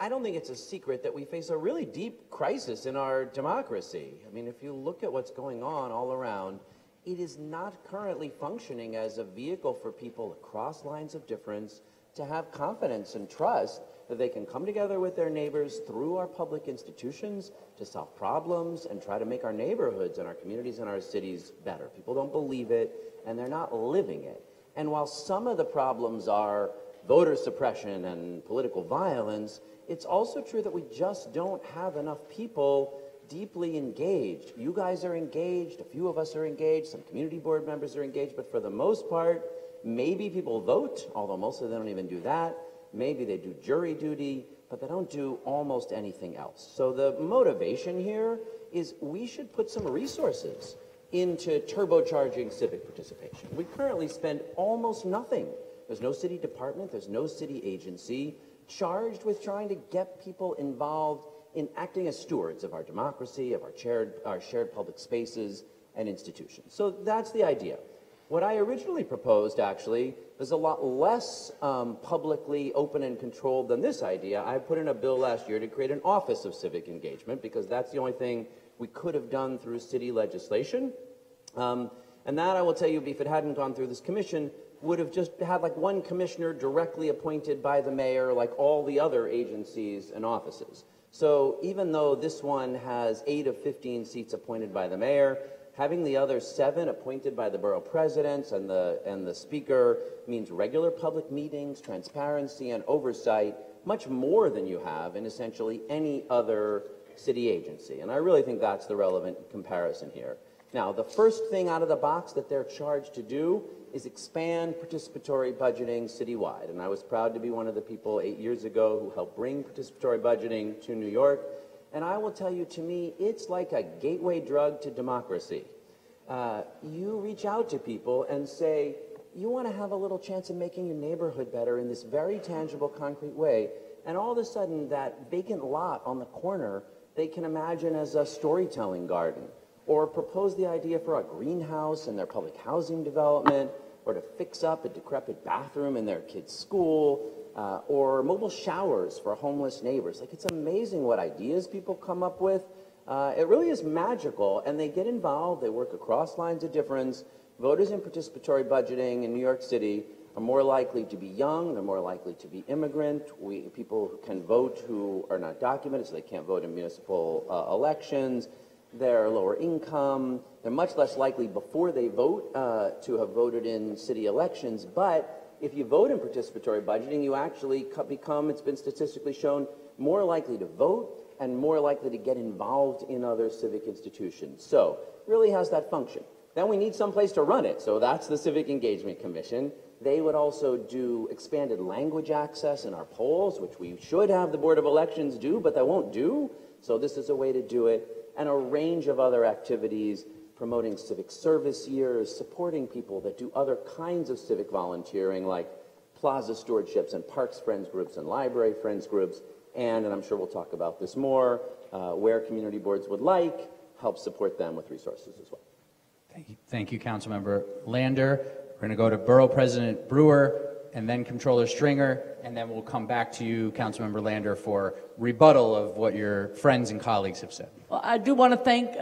I don't think it's a secret that we face a really deep crisis in our democracy. I mean, if you look at what's going on all around, it is not currently functioning as a vehicle for people across lines of difference to have confidence and trust that they can come together with their neighbors through our public institutions to solve problems and try to make our neighborhoods and our communities and our cities better. People don't believe it, and they're not living it. And while some of the problems are voter suppression and political violence, it's also true that we just don't have enough people deeply engaged. You guys are engaged, a few of us are engaged, some community board members are engaged, but for the most part, maybe people vote, although most of them don't even do that. Maybe they do jury duty, but they don't do almost anything else. So the motivation here is we should put some resources into turbocharging civic participation. We currently spend almost nothing. There's no city department, there's no city agency charged with trying to get people involved in acting as stewards of our democracy, of our shared public spaces and institutions. So that's the idea. What I originally proposed, actually, was a lot less publicly open and controlled than this idea. I put in a bill last year to create an Office of Civic Engagement, because that's the only thing we could have done through city legislation. And that, I will tell you, if it hadn't gone through this commission, would have just had one commissioner directly appointed by the mayor, like all the other agencies and offices. So even though this one has 8 of 15 seats appointed by the mayor, having the other 7 appointed by the borough presidents and the speaker means regular public meetings, transparency, and oversight, much more than you have in essentially any other city agency. And I really think that's the relevant comparison here. Now, the first thing out of the box that they're charged to do is expand participatory budgeting citywide. And I was proud to be one of the people 8 years ago who helped bring participatory budgeting to New York. And I will tell you, to me, it's like a gateway drug to democracy. You reach out to people and say, you want to have a little chance of making your neighborhood better in this very tangible, concrete way. And all of a sudden, that vacant lot on the corner, they can imagine as a storytelling garden, or propose the idea for a greenhouse in their public housing development, or to fix up a decrepit bathroom in their kids' school, or mobile showers for homeless neighbors. It's amazing what ideas people come up with. It really is magical, and they get involved. They work across lines of difference. Voters in participatory budgeting in New York City are more likely to be young. They're more likely to be immigrant. People who can vote who are not documented, so they can't vote in municipal elections. they're lower income, they're much less likely before they vote to have voted in city elections, but if you vote in participatory budgeting, you actually become, it's been statistically shown, more likely to vote and more likely to get involved in other civic institutions. So, it really has that function. Then we need some place to run it, so that's the Civic Engagement Commission. They would also do expanded language access in our polls, which we should have the Board of Elections do, but they won't do. So this is a way to do it, and a range of other activities, promoting civic service years, supporting people that do other kinds of civic volunteering, like plaza stewardships and parks friends groups and library friends groups, and I'm sure we'll talk about this more, where community boards would like, help support them with resources as well. Thank you, Councilmember Lander. We're going to go to Borough President Brewer, and then Comptroller Stringer, and then we'll come back to you, Councilmember Lander, for rebuttal of what your friends and colleagues have said. Well, I do want to thank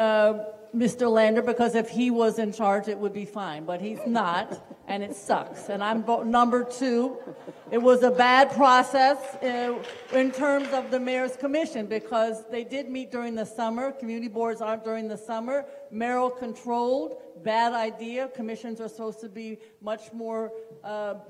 Mr. Lander, because if he was in charge, it would be fine, but he's not, and it sucks. And I'm number 2. It was a bad process in terms of the mayor's commission, because they did meet during the summer. Community boards aren't during the summer. Mayoral controlled, bad idea. Commissions are supposed to be much more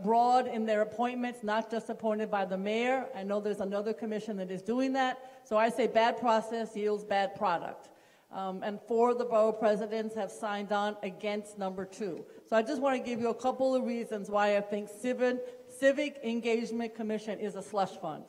broad in their appointments, not just appointed by the mayor. I know there's another commission that is doing that. So I say bad process yields bad product. And 4 of the borough presidents have signed on against number 2. So I just want to give you a couple of reasons why I think Civic Engagement Commission is a slush fund.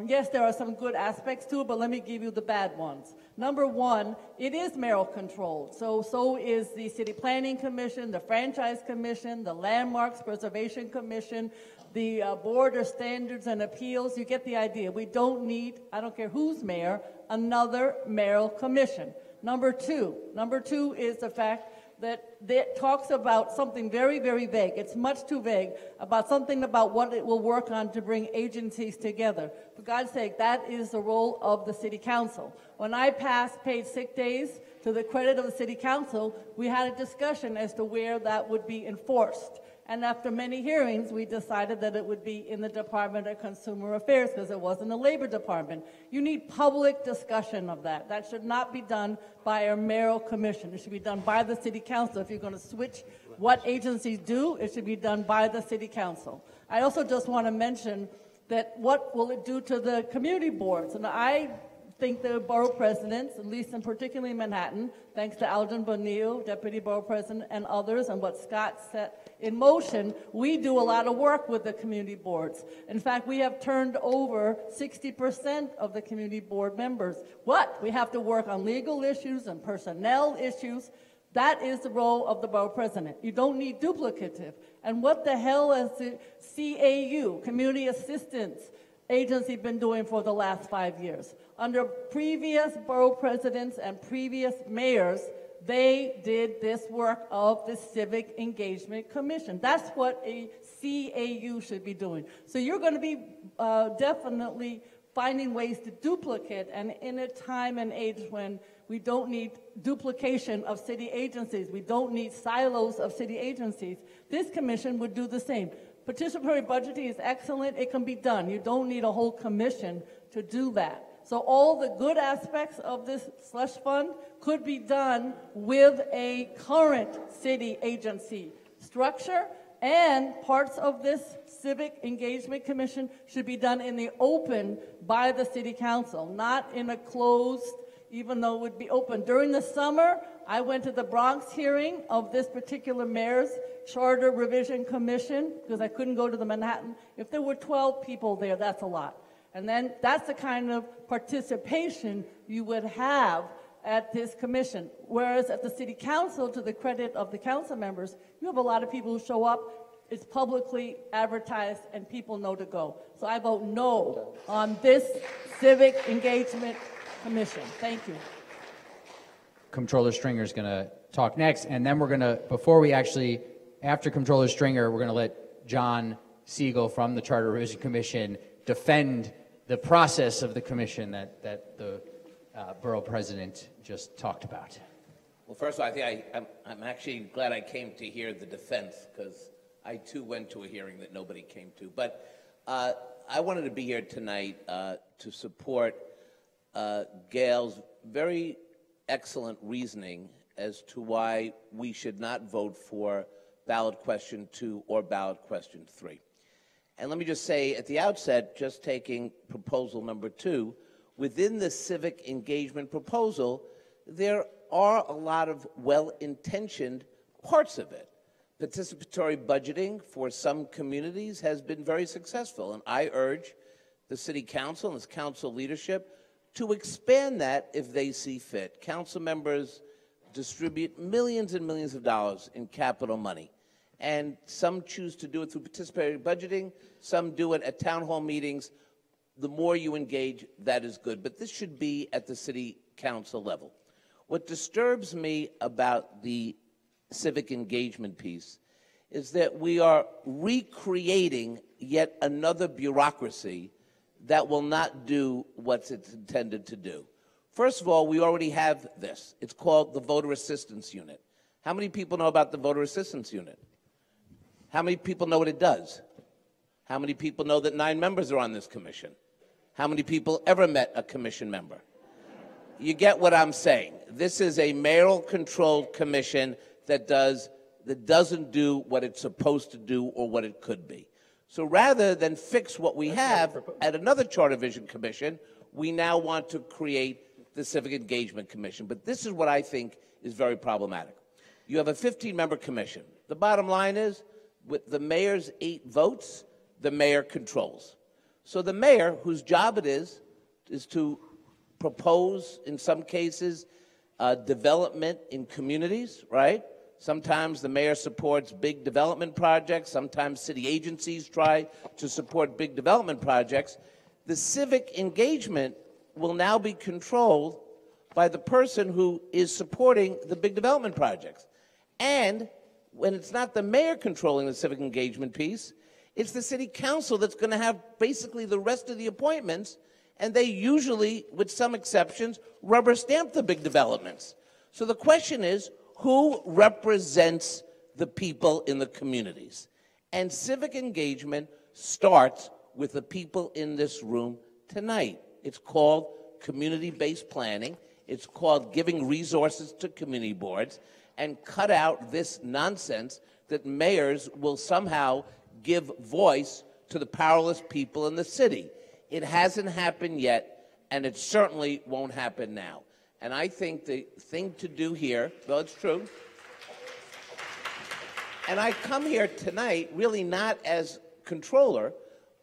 Yes, there are some good aspects to it, but let me give you the bad ones. Number 1, it is mayoral controlled. So is the City Planning Commission, the Franchise Commission, the Landmarks Preservation Commission, the Board of Standards and Appeals. You get the idea. We don't need, I don't care who's mayor, another mayoral commission. Number two is the fact that it talks about something very, very vague. It's much too vague about something about what it will work on to bring agencies together. For God's sake, that is the role of the city council. When I passed paid sick days, to the credit of the city council, we had a discussion as to where that would be enforced. And after many hearings, we decided that it would be in the Department of Consumer Affairs, because it wasn't the Labor Department. You need public discussion of that. That should not be done by a mayoral commission. It should be done by the city council. If you're going to switch what agencies do, it should be done by the city council. I also just want to mention that what will it do to the community boards? And I think the borough presidents, at least and particularly in Manhattan, thanks to Alden Bonille, Deputy Borough President, and others, and what Scott set in motion, we do a lot of work with the community boards. In fact, we have turned over 60% of the community board members. What? We have to work on legal issues and personnel issues. That is the role of the borough president. You don't need duplicative. And what the hell has the CAU, Community Assistance Agency, been doing for the last 5 years? Under previous borough presidents and previous mayors, they did this work of the Civic Engagement Commission. That's what a CAU should be doing. So you're going to be definitely finding ways to duplicate, and in a time and age when we don't need duplication of city agencies, we don't need silos of city agencies, this commission would do the same. Participatory budgeting is excellent. It can be done. You don't need a whole commission to do that. So all the good aspects of this slush fund could be done with a current city agency structure, and parts of this Civic Engagement Commission should be done in the open by the city council, not in a closed, even though it would be open. During the summer, I went to the Bronx hearing of this particular mayor's charter revision commission because I couldn't go to the Manhattan. If there were 12 people there, that's a lot. And then that's the kind of participation you would have at this commission. Whereas at the city council, to the credit of the council members, you have a lot of people who show up, it's publicly advertised, and people know to go. So I vote no on this Civic Engagement Commission. Thank you. Comptroller Stringer is going to talk next, and then we're going to, before we actually, after Comptroller Stringer, we're going to let John Siegal from the Charter Revision Commission defend the process of the commission that the borough president just talked about. Well, first of all, I think I'm actually glad I came to hear the defense, because I too went to a hearing that nobody came to. But I wanted to be here tonight to support Gale's very excellent reasoning as to why we should not vote for ballot question 2 or ballot question 3. And let me just say at the outset, just taking proposal number 2, within the civic engagement proposal, there are a lot of well-intentioned parts of it. Participatory budgeting for some communities has been very successful, and I urge the City Council and its council leadership to expand that if they see fit. Council members distribute millions and millions of dollars in capital money, and some choose to do it through participatory budgeting, some do it at town hall meetings. The more you engage, that is good, but this should be at the City Council level. What disturbs me about the civic engagement piece is that we are recreating yet another bureaucracy that will not do what it's intended to do. First of all, we already have this. It's called the Voter Assistance Unit. How many people know about the Voter Assistance Unit? How many people know what it does? How many people know that 9 members are on this commission? How many people ever met a commission member? You get what I'm saying. This is a mayoral-controlled commission that doesn't do what it's supposed to do or what it could be. So rather than fix what we have at another Charter Vision Commission, we now want to create the Civic Engagement Commission. But this is what I think is very problematic. You have a 15-member commission. The bottom line is, with the mayor's 8 votes, the mayor controls. So the mayor, whose job it is to propose, in some cases, development in communities, right? Sometimes the mayor supports big development projects. Sometimes city agencies try to support big development projects. The civic engagement will now be controlled by the person who is supporting the big development projects. And when it's not the mayor controlling the civic engagement piece, it's the city council that's going to have basically the rest of the appointments, and they usually, with some exceptions, rubber stamp the big developments. So the question is, who represents the people in the communities? And civic engagement starts with the people in this room tonight. It's called community-based planning. It's called giving resources to community boards, and cut out this nonsense that mayors will somehow give voice to the powerless people in the city. It hasn't happened yet, and it certainly won't happen now. And I think the thing to do here, well, it's true, and I come here tonight really not as controller,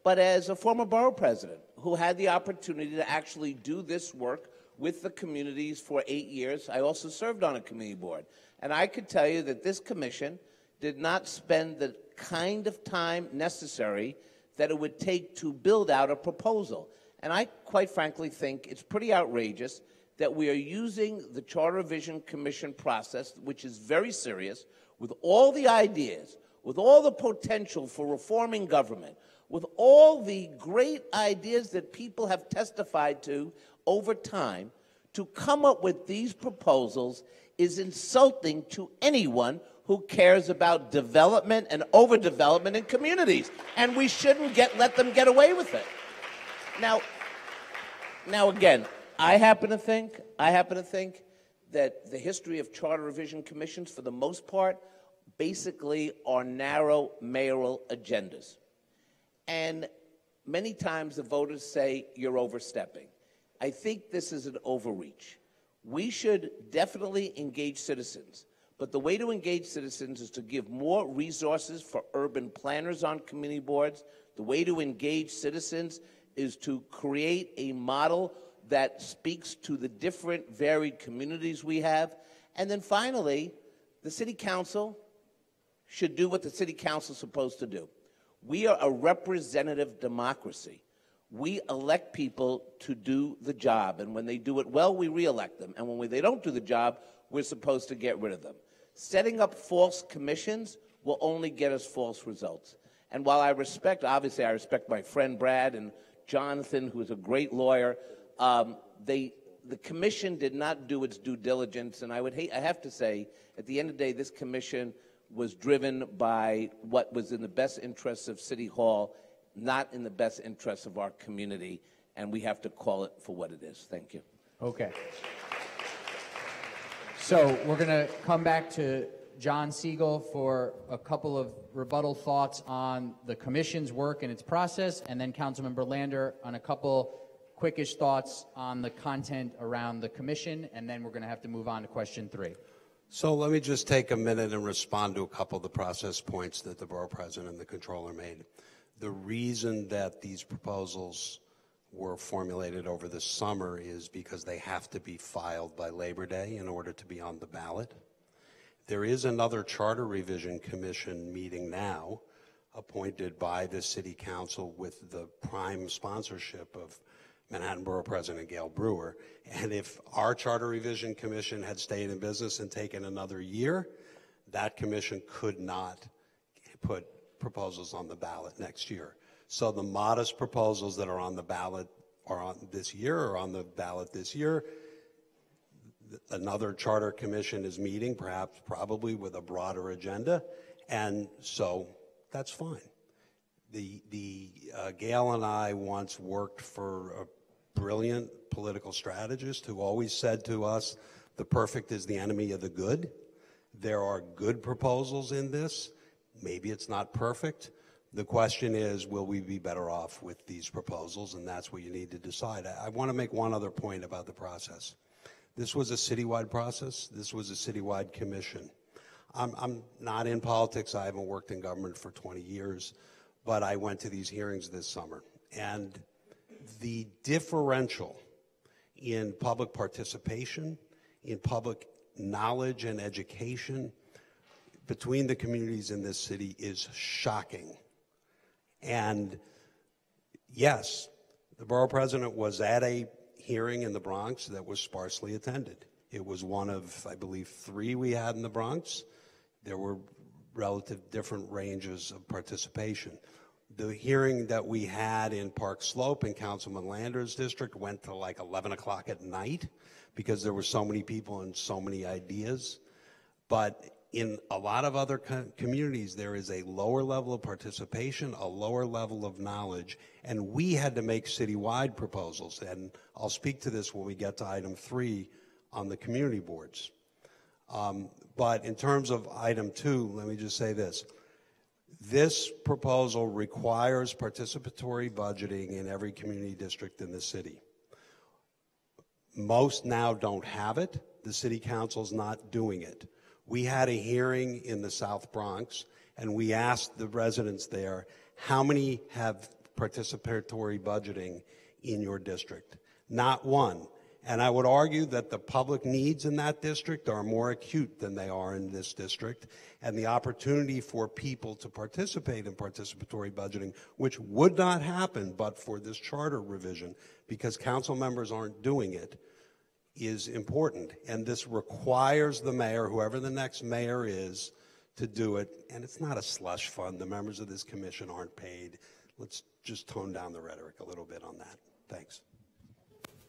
but as a former borough president who had the opportunity to actually do this work with the communities for 8 years. I also served on a community board. And I could tell you that this commission did not spend the kind of time necessary that it would take to build out a proposal. And I, quite frankly, think it's pretty outrageous that we are using the Charter Vision Commission process, which is very serious, with all the ideas, with all the potential for reforming government, with all the great ideas that people have testified to over time, to come up with these proposals is insulting to anyone who cares about development and overdevelopment in communities. And we shouldn't let them get away with it. Now again, I happen to think that the history of charter revision commissions, for the most part, basically are narrow mayoral agendas. And many times the voters say you're overstepping. I think this is an overreach. We should definitely engage citizens, but the way to engage citizens is to give more resources for urban planners on community boards. The way to engage citizens is to create a model that speaks to the different varied communities we have. And then finally, the city council should do what the city council is supposed to do. We are a representative democracy. We elect people to do the job, and when they do it well, we re-elect them. And when they don't do the job, we're supposed to get rid of them. Setting up false commissions will only get us false results. And while obviously I respect my friend Brad and Jonathan, who's a great lawyer, the commission did not do its due diligence, and I have to say, at the end of the day, this commission was driven by what was in the best interests of City Hall, not in the best interests of our community, and we have to call it for what it is. Thank you. Okay. So we're going to come back to John Siegal for a couple of rebuttal thoughts on the commission's work and its process, and then Councilmember Lander on a couple quickish thoughts on the content around the commission, and then we're going to have to move on to question 3. So let me just take a minute and respond to a couple of the process points that the Borough President and the Comptroller made. The reason that these proposals were formulated over the summer is because they have to be filed by Labor Day in order to be on the ballot. There is another Charter Revision Commission meeting now, appointed by the City Council with the prime sponsorship of Manhattan Borough President Gale Brewer. And if our Charter Revision Commission had stayed in business and taken another year, that commission could not put proposals on the ballot next year. So the modest proposals that are on the ballot are on this year or on the ballot this year. Another charter commission is meeting, probably with a broader agenda, and so that's fine. Gale and I once worked for a brilliant political strategist who always said to us, the perfect is the enemy of the good. There are good proposals in this. Maybe it's not perfect. The question is, will we be better off with these proposals? And that's what you need to decide. I want to make one other point about the process. This was a citywide process. This was a citywide commission. I'm not in politics. I haven't worked in government for 20 years, but I went to these hearings this summer. And the differential in public participation, in public knowledge and education between the communities in this city is shocking. And yes, the Borough President was at a hearing in the Bronx that was sparsely attended. It was one of, I believe, 3 we had in the Bronx. There were relative different ranges of participation. The hearing that we had in Park Slope in Councilman Lander's district went to like 11 o'clock at night because there were so many people and so many ideas. But in a lot of other communities, there is a lower level of participation, a lower level of knowledge, and we had to make citywide proposals. And I'll speak to this when we get to item 3 on the community boards. But in terms of item 2, let me just say this. This proposal requires participatory budgeting in every community district in the city. Most now don't have it. The city council's not doing it. We had a hearing in the South Bronx, and we asked the residents there, how many have participatory budgeting in your district? Not one. And I would argue that the public needs in that district are more acute than they are in this district, and the opportunity for people to participate in participatory budgeting, which would not happen but for this charter revision, because council members aren't doing it, is important. And this requires the mayor, whoever the next mayor is, to do it. And it's not a slush fund. The members of this commission aren't paid. Let's just tone down the rhetoric a little bit on that. Thanks.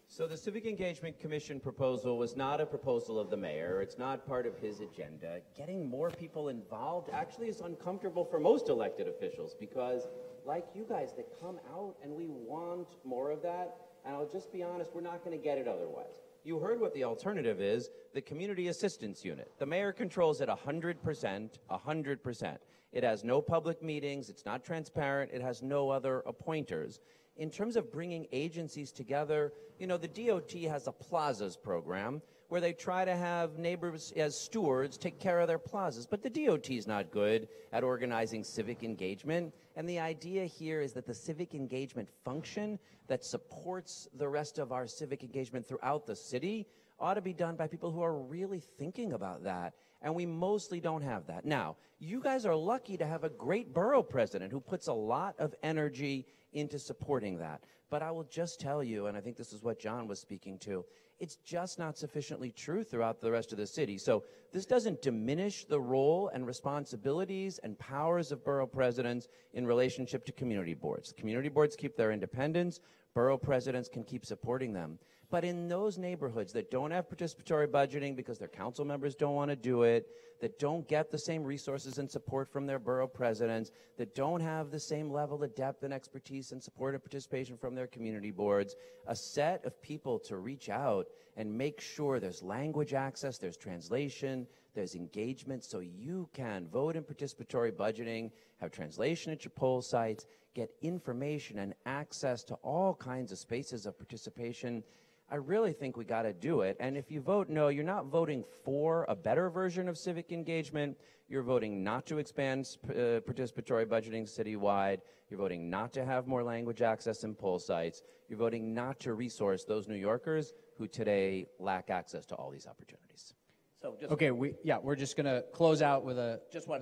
So the Civic Engagement Commission proposal was not a proposal of the mayor. It's not part of his agenda. Getting more people involved actually is uncomfortable for most elected officials because, like you guys, they come out and we want more of that. And I'll just be honest, we're not going to get it otherwise. You heard what the alternative is, the Community Assistance Unit. The mayor controls it 100%, 100%. It has no public meetings, it's not transparent, it has no other appointers. In terms of bringing agencies together, you know, the DOT has a plazas program where they try to have neighbors as stewards take care of their plazas, but the DOT is not good at organizing civic engagement. And the idea here is that the civic engagement function that supports the rest of our civic engagement throughout the city ought to be done by people who are really thinking about that. And we mostly don't have that. Now, you guys are lucky to have a great borough president who puts a lot of energy into supporting that. But I will just tell you, and I think this is what John was speaking to, it's just not sufficiently true throughout the rest of the city. So this doesn't diminish the role and responsibilities and powers of borough presidents in relationship to community boards. Community boards keep their independence. Borough presidents can keep supporting them. But in those neighborhoods that don't have participatory budgeting because their council members don't want to do it, that don't get the same resources and support from their borough presidents, that don't have the same level of depth and expertise and support and participation from their community boards, a set of people to reach out and make sure there's language access, there's translation, there's engagement, so you can vote in participatory budgeting, have translation at your poll sites, get information and access to all kinds of spaces of participation. I really think we got to do it. And if you vote no, you're not voting for a better version of civic engagement. You're voting not to expand participatory budgeting citywide. You're voting not to have more language access in poll sites. You're voting not to resource those New Yorkers who today lack access to all these opportunities. So just Okay, we're just going to close out with a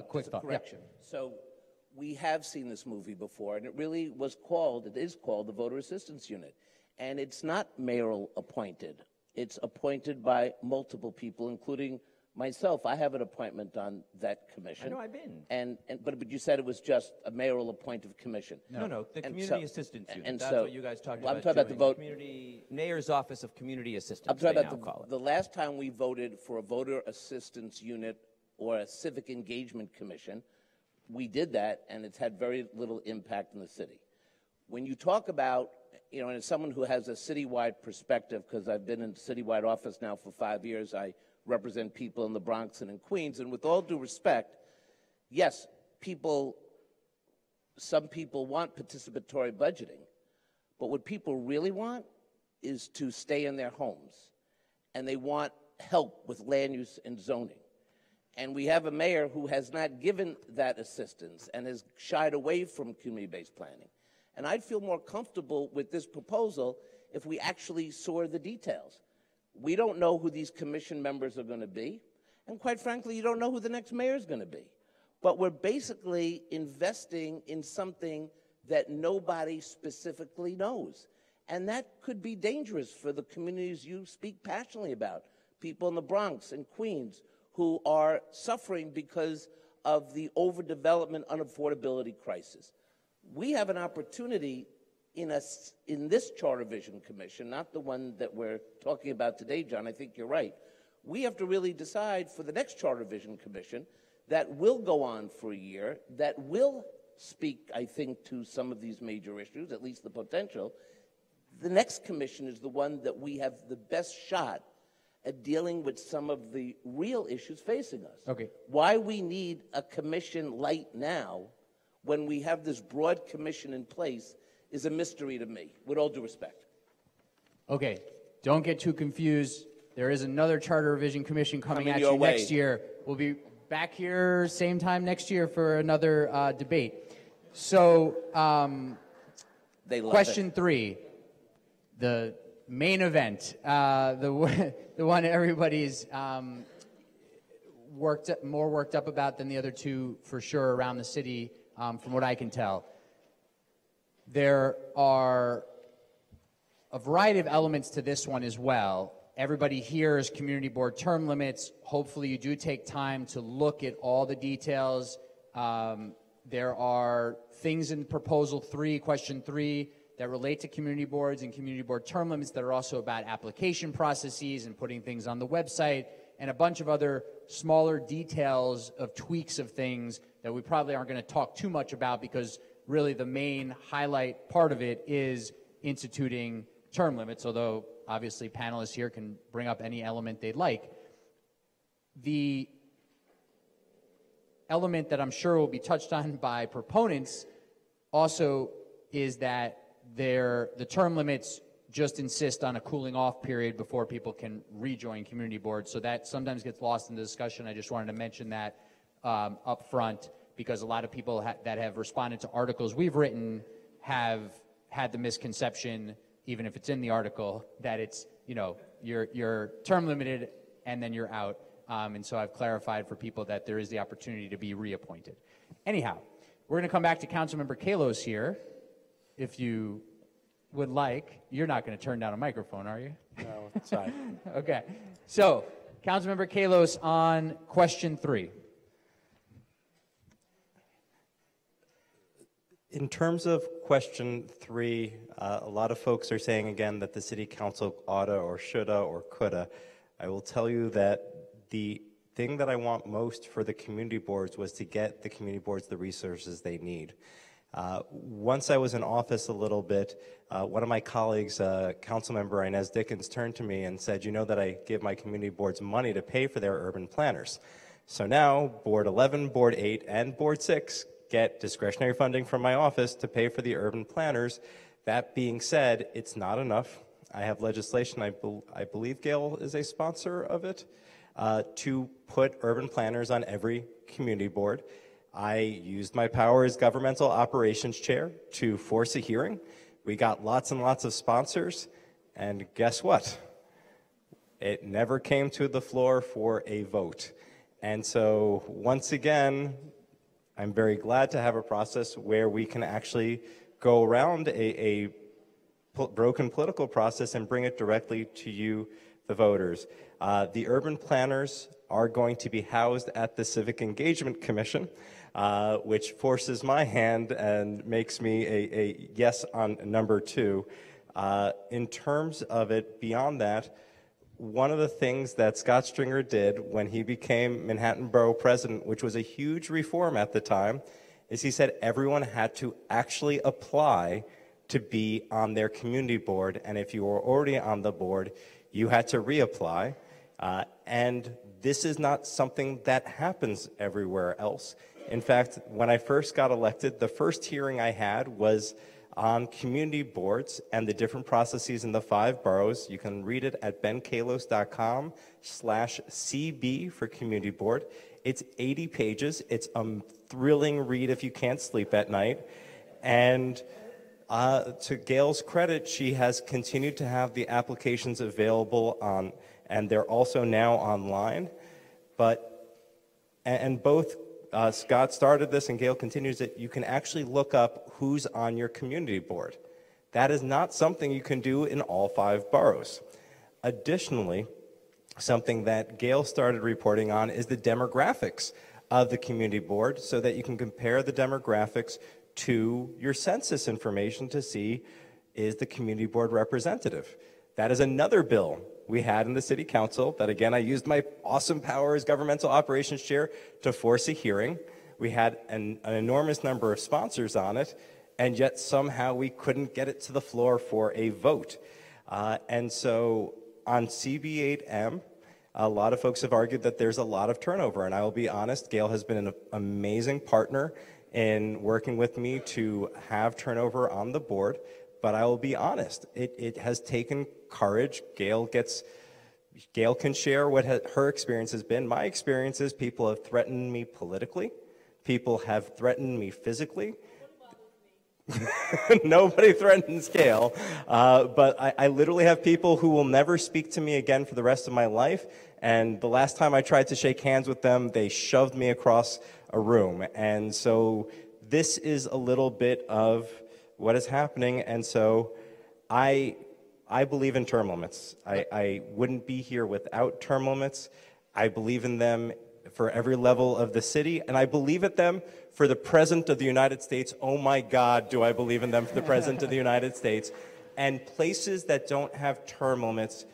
quick thought. correction. So we have seen this movie before, and it really was called, it is called the Voter Assistance Unit. And it's not mayoral appointed. It's appointed by multiple people, including myself. I have an appointment on that commission. I know I've been. But you said it was just a mayoral appointed commission. No, the Community Assistance Unit. And That's so, what you guys talked well, about. I'm talking about the vote. Community Mayor's Office of Community Assistance. I'm talking they about now call it. the last time we voted for a voter assistance unit or a civic engagement commission, we did that, and it's had very little impact in the city. When you talk about, you know, and as someone who has a citywide perspective, because I've been in citywide office now for 5 years, I represent people in the Bronx and in Queens, and with all due respect, yes, some people want participatory budgeting, but what people really want is to stay in their homes, and they want help with land use and zoning. And we have a mayor who has not given that assistance and has shied away from community-based planning. And I'd feel more comfortable with this proposal if we actually saw the details. We don't know who these commission members are going to be, and quite frankly, you don't know who the next mayor is going to be. But we're basically investing in something that nobody specifically knows. And that could be dangerous for the communities you speak passionately about, people in the Bronx and Queens who are suffering because of the overdevelopment, unaffordability crisis. We have an opportunity in this Charter Vision Commission, not the one that we're talking about today, John, I think you're right. We have to really decide for the next Charter Vision Commission that will go on for a year, that will speak, I think, to some of these major issues, at least the potential. The next commission is the one that we have the best shot at dealing with some of the real issues facing us. Okay. Why we need a commission light now when we have this broad commission in place is a mystery to me, with all due respect. Okay, don't get too confused. There is another Charter Revision Commission coming at your you way. next year. We'll be back here same time next year for another debate. So, They love question it. 3, the main event, the one everybody's more worked up about than the other two for sure around the city, from what I can tell. There are a variety of elements to this one as well. Everybody hears community board term limits. Hopefully you do take time to look at all the details. There are things in proposal 3, question 3, that relate to community boards and community board term limits that are also about application processes and putting things on the website, and a bunch of other smaller details of tweaks of things that we probably aren't going to talk too much about, because really the main highlight part of it is instituting term limits, although obviously panelists here can bring up any element they'd like. The element that I'm sure will be touched on by proponents also is that the term limits just insist on a cooling off period before people can rejoin community boards. So that sometimes gets lost in the discussion. I just wanted to mention that up front, because a lot of people that have responded to articles we've written have had the misconception, even if it's in the article, that it's, you know, you're term limited and then you're out. And so I've clarified for people that there is the opportunity to be reappointed. Anyhow, we're going to come back to Councilmember Kallos here. If you would like, you're not going to turn down a microphone, are you? No, sorry. Okay. So, Councilmember Kallos on question 3. In terms of question 3, a lot of folks are saying again that the city council oughta or shoulda or coulda. I will tell you that the thing that I want most for the community boards was to get the community boards the resources they need. Once I was in office a little bit, one of my colleagues, Councilmember Inez Dickens, turned to me and said, you know that I give my community boards money to pay for their urban planners. So now Board 11, Board 8, and Board 6 get discretionary funding from my office to pay for the urban planners. That being said, it's not enough. I have legislation, I believe Gale is a sponsor of it, to put urban planners on every community board. I used my power as governmental operations chair to force a hearing. We got lots and lots of sponsors, and guess what? It never came to the floor for a vote. And so, once again, I'm very glad to have a process where we can actually go around a broken political process and bring it directly to you, the voters. The urban planners are going to be housed at the Civic Engagement Commission, which forces my hand and makes me a yes on number 2. In terms of it, beyond that, one of the things that Scott Stringer did when he became Manhattan Borough President, which was a huge reform at the time, is he said everyone had to actually apply to be on their community board, and if you were already on the board, you had to reapply. And this is not something that happens everywhere else. In fact, when I first got elected, the first hearing I had was on community boards and the different processes in the 5 boroughs. You can read it at benkallos.com/CB for community board. It's 80 pages. It's a thrilling read if you can't sleep at night. And to Gale's credit, she has continued to have the applications available on, and they're also now online. And both Scott started this and Gale continues it. You can actually look up who's on your community board. That is not something you can do in all 5 boroughs. Additionally, something that Gale started reporting on is the demographics of the community board so that you can compare the demographics to your census information to see, is the community board representative? That is another bill we had in the city council that, again, I used my awesome power as governmental operations chair to force a hearing. We had an enormous number of sponsors on it, and yet somehow we couldn't get it to the floor for a vote. And so on CB8M, a lot of folks have argued that there's a lot of turnover, and I will be honest, Gale has been an amazing partner in working with me to have turnover on the board. But I will be honest, it has taken courage. Gale can share what her experience has been. My experience is people have threatened me politically. People have threatened me physically. Nobody threatens Gale. But I literally have people who will never speak to me again for the rest of my life. And the last time I tried to shake hands with them, they shoved me across a room. And so this is a little bit of what is happening, and so I believe in term limits. I wouldn't be here without term limits. I believe in them for every level of the city, and I believe in them for the President of the United States. Oh my God, do I believe in them for the President of the United States. And places that don't have term limits,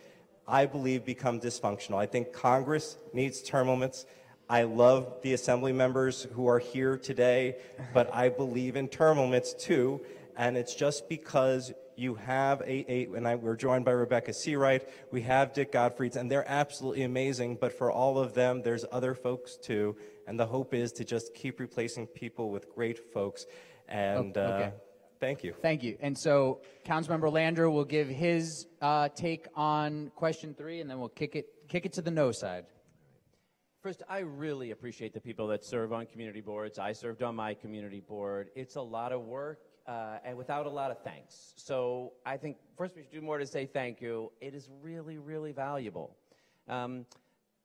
I believe, become dysfunctional. I think Congress needs term limits. I love the assembly members who are here today, but I believe in term limits too. And it's just because you have we're joined by Rebecca Seawright, we have Dick Gottfrieds, and they're absolutely amazing, but for all of them, there's other folks too, and the hope is to just keep replacing people with great folks, and okay. Thank you. Thank you. And so Councilmember Lander will give his take on question 3, and then we'll kick it to the no side. First, I really appreciate the people that serve on community boards. I served on my community board. It's a lot of work. And without a lot of thanks. So I think first we should do more to say thank you. It is really, really valuable.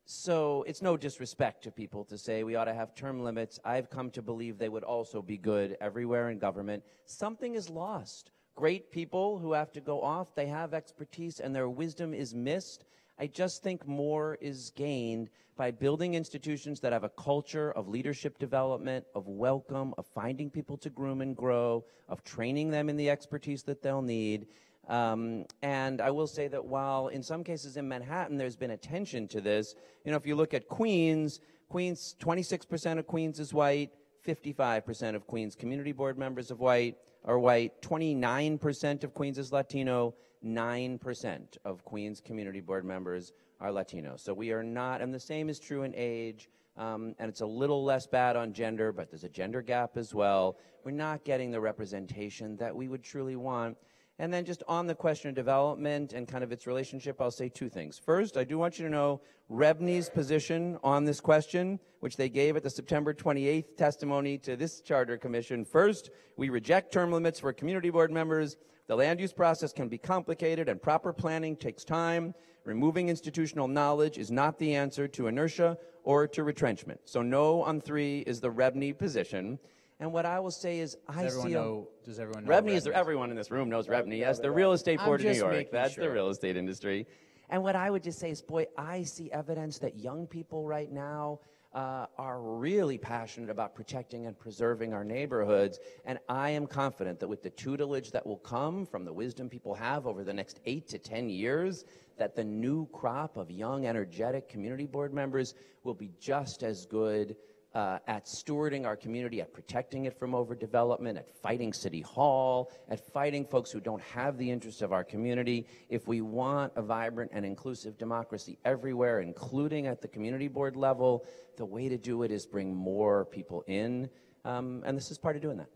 So it's no disrespect to people to say we ought to have term limits. I've come to believe they would also be good everywhere in government. Something is lost. Great people who have to go off, they have expertise and their wisdom is missed. I just think more is gained by building institutions that have a culture of leadership development, of welcome, of finding people to groom and grow, of training them in the expertise that they'll need. And I will say that while in some cases in Manhattan there's been attention to this, you know, if you look at Queens, 26% of Queens is white, 55% of Queens community board members are white, 29% of Queens is Latino, 9% of Queens community board members are Latino. So we are not, and the same is true in age, and it's a little less bad on gender, but there's a gender gap as well. We're not getting the representation that we would truly want. And then just on the question of development and kind of its relationship, I'll say two things. First, I do want you to know REBNY's position on this question, which they gave at the September 28th testimony to this Charter Commission. First, we reject term limits for community board members. The land use process can be complicated and proper planning takes time. Removing institutional knowledge is not the answer to inertia or to retrenchment. So no on 3 is the REBNY position. And what I will say is, Does everyone know REBNY is everyone in this room knows REBNY. Yes, the real estate board of New York. That's sure. The real estate industry. And what I would just say is, boy, I see evidence that young people right now are really passionate about protecting and preserving our neighborhoods. And I am confident that with the tutelage that will come from the wisdom people have over the next 8 to 10 years, that the new crop of young, energetic community board members will be just as good at stewarding our community, at protecting it from overdevelopment, at fighting City Hall, at fighting folks who don't have the interests of our community. If we want a vibrant and inclusive democracy everywhere, including at the community board level, the way to do it is bring more people in, and this is part of doing that.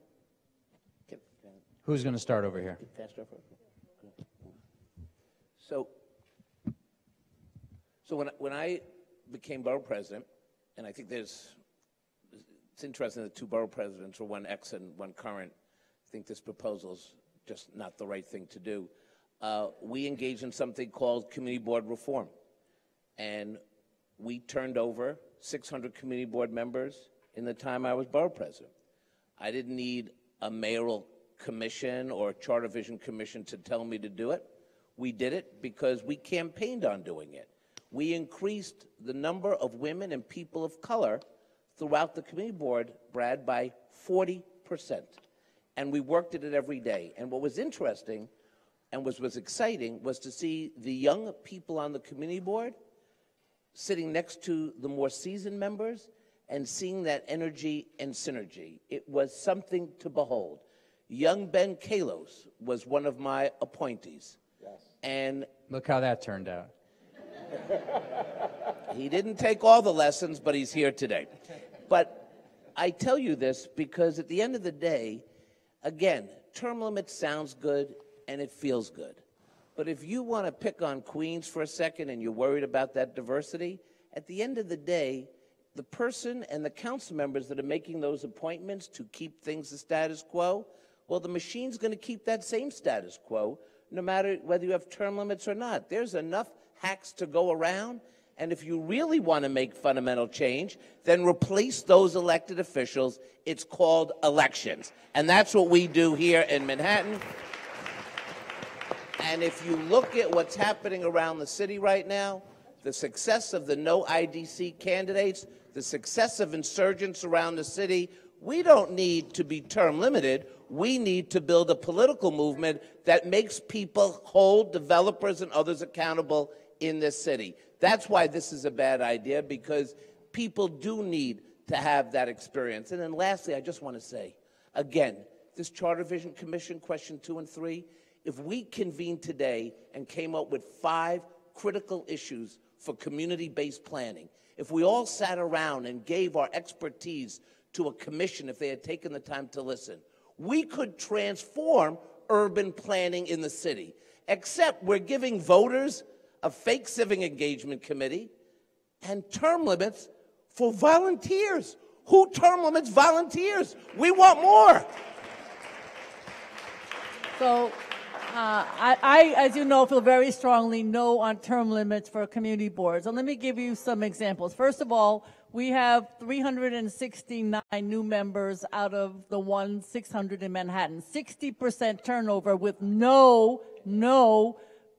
Who's going to start over here? So when I became borough president, and I think it's interesting that 2 borough presidents are one ex and one current. I think this proposal's just not the right thing to do. We engaged in something called community board reform. And we turned over 600 community board members in the time I was borough president. I didn't need a mayoral commission or a charter vision commission to tell me to do it. We did it because we campaigned on doing it. We increased the number of women and people of color throughout the community board, Brad, by 40%. And we worked at it every day. And what was interesting and was exciting was to see the young people on the community board sitting next to the more seasoned members and seeing that energy and synergy. It was something to behold. Young Ben Kallos was one of my appointees. Yes. And look how that turned out. He didn't take all the lessons, but he's here today. But I tell you this because at the end of the day, again, term limit sounds good and it feels good. But if you want to pick on Queens for a second and you're worried about that diversity, at the end of the day, the person and the council members that are making those appointments to keep things the status quo, well, the machine's going to keep that same status quo no matter whether you have term limits or not. There's enough hacks to go around. And if you really want to make fundamental change, then replace those elected officials. It's called elections. And that's what we do here in Manhattan. And if you look at what's happening around the city right now, the success of the no IDC candidates, the success of insurgents around the city, we don't need to be term limited. We need to build a political movement that makes people hold developers and others accountable in this city. That's why this is a bad idea, because people do need to have that experience. And then lastly, I just want to say, again, this Charter Vision Commission, question 2 and 3, if we convened today and came up with 5 critical issues for community-based planning, if we all sat around and gave our expertise to a commission, if they had taken the time to listen, we could transform urban planning in the city. Except we're giving voters a fake civic engagement committee and term limits for volunteers. Who term limits volunteers? We want more. So I, as you know, feel very strongly no on term limits for community boards. And let me give you some examples. First of all, we have 369 new members out of the 600 in Manhattan. 60% turnover with no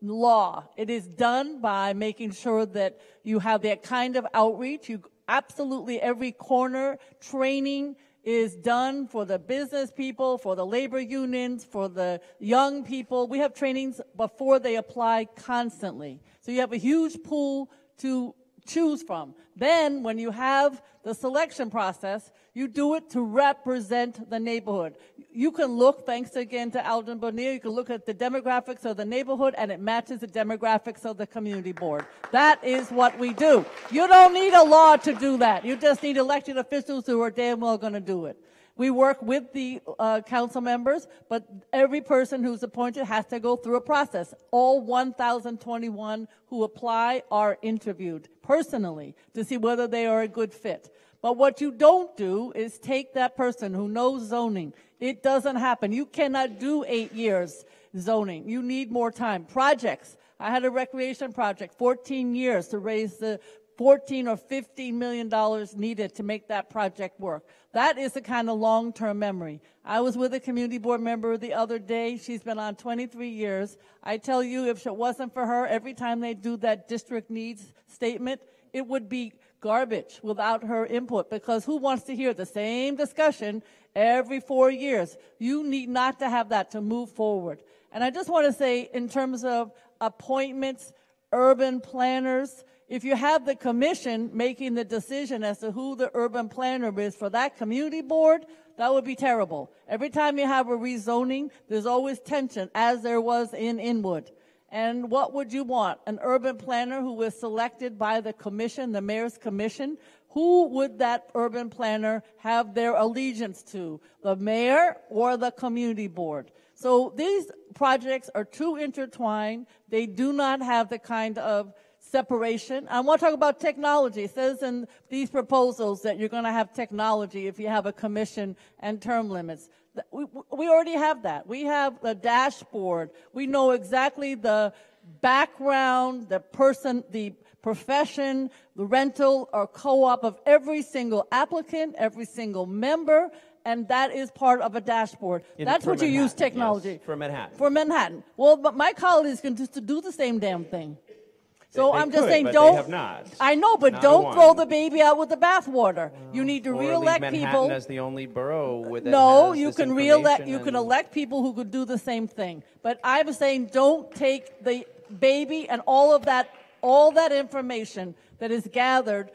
law. It is done by making sure that you have that kind of outreach. You absolutely every corner training is done for the business people, for the labor unions, for the young people. We have trainings before they apply constantly. So you have a huge pool to choose from. Then when you have the selection process, you do it to represent the neighborhood. You can look, thanks again to Alden Bonilla, you can look at the demographics of the neighborhood and it matches the demographics of the community board. That is what we do. You don't need a law to do that. You just need elected officials who are damn well going to do it. We work with the council members, but every person who's appointed has to go through a process. All 1,021 who apply are interviewed personally to see whether they are a good fit. But what you don't do is take that person who knows zoning. It doesn't happen. You cannot do 8 years zoning. You need more time. Projects. I had a recreation project, 14 years to raise the $14 or $15 million needed to make that project work. That is the kind of long-term memory. I was with a community board member the other day. She's been on 23 years. I tell you, if it wasn't for her, every time they do that district needs statement, it would be garbage without her input, because who wants to hear the same discussion every 4 years? You need not to have that to move forward. And I just want to say, in terms of appointments, urban planners, if you have the commission making the decision as to who the urban planner is for that community board, that would be terrible. Every time you have a rezoning, there's always tension, as there was in Inwood. And what would you want? An urban planner who was selected by the commission, the mayor's commission? Who would that urban planner have their allegiance to? The mayor or the community board? So these projects are too intertwined. They do not have the kind of separation. I want to talk about technology. It says in these proposals that you're going to have technology if you have a commission and term limits. We already have that. We have the dashboard. We know exactly the background, the person, the profession, the rental or co-op of every single applicant, every single member, and that is part of a dashboard. That's what you use technology. Yes, for Manhattan. For Manhattan. Well, but my colleagues can just do the same damn thing. So They I'm just could, saying, but don't. They have not. I know, but Not don't one. throw the baby out with the bathwater. You need to Or leave reelect Manhattan people. as the only borough with that No, has you this can reelect. information You can and- elect people who could do the same thing. But I'm saying, don't take the baby and all that information that is gathered.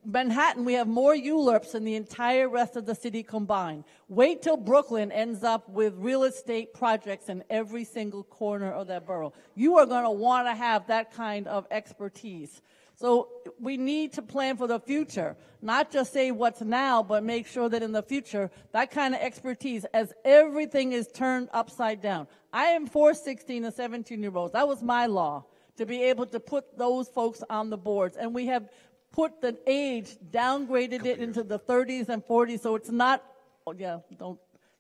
Manhattan, we have more ULURPs than the entire rest of the city combined. Wait till Brooklyn ends up with real estate projects in every single corner of that borough. You are going to want to have that kind of expertise. So we need to plan for the future, not just say what's now, but make sure that in the future, that kind of expertise, as everything is turned upside down. I am for 16 and 17-year-olds. That was my law, to be able to put those folks on the boards. And we have put the age, downgraded it into the 30s and 40s, so it's not,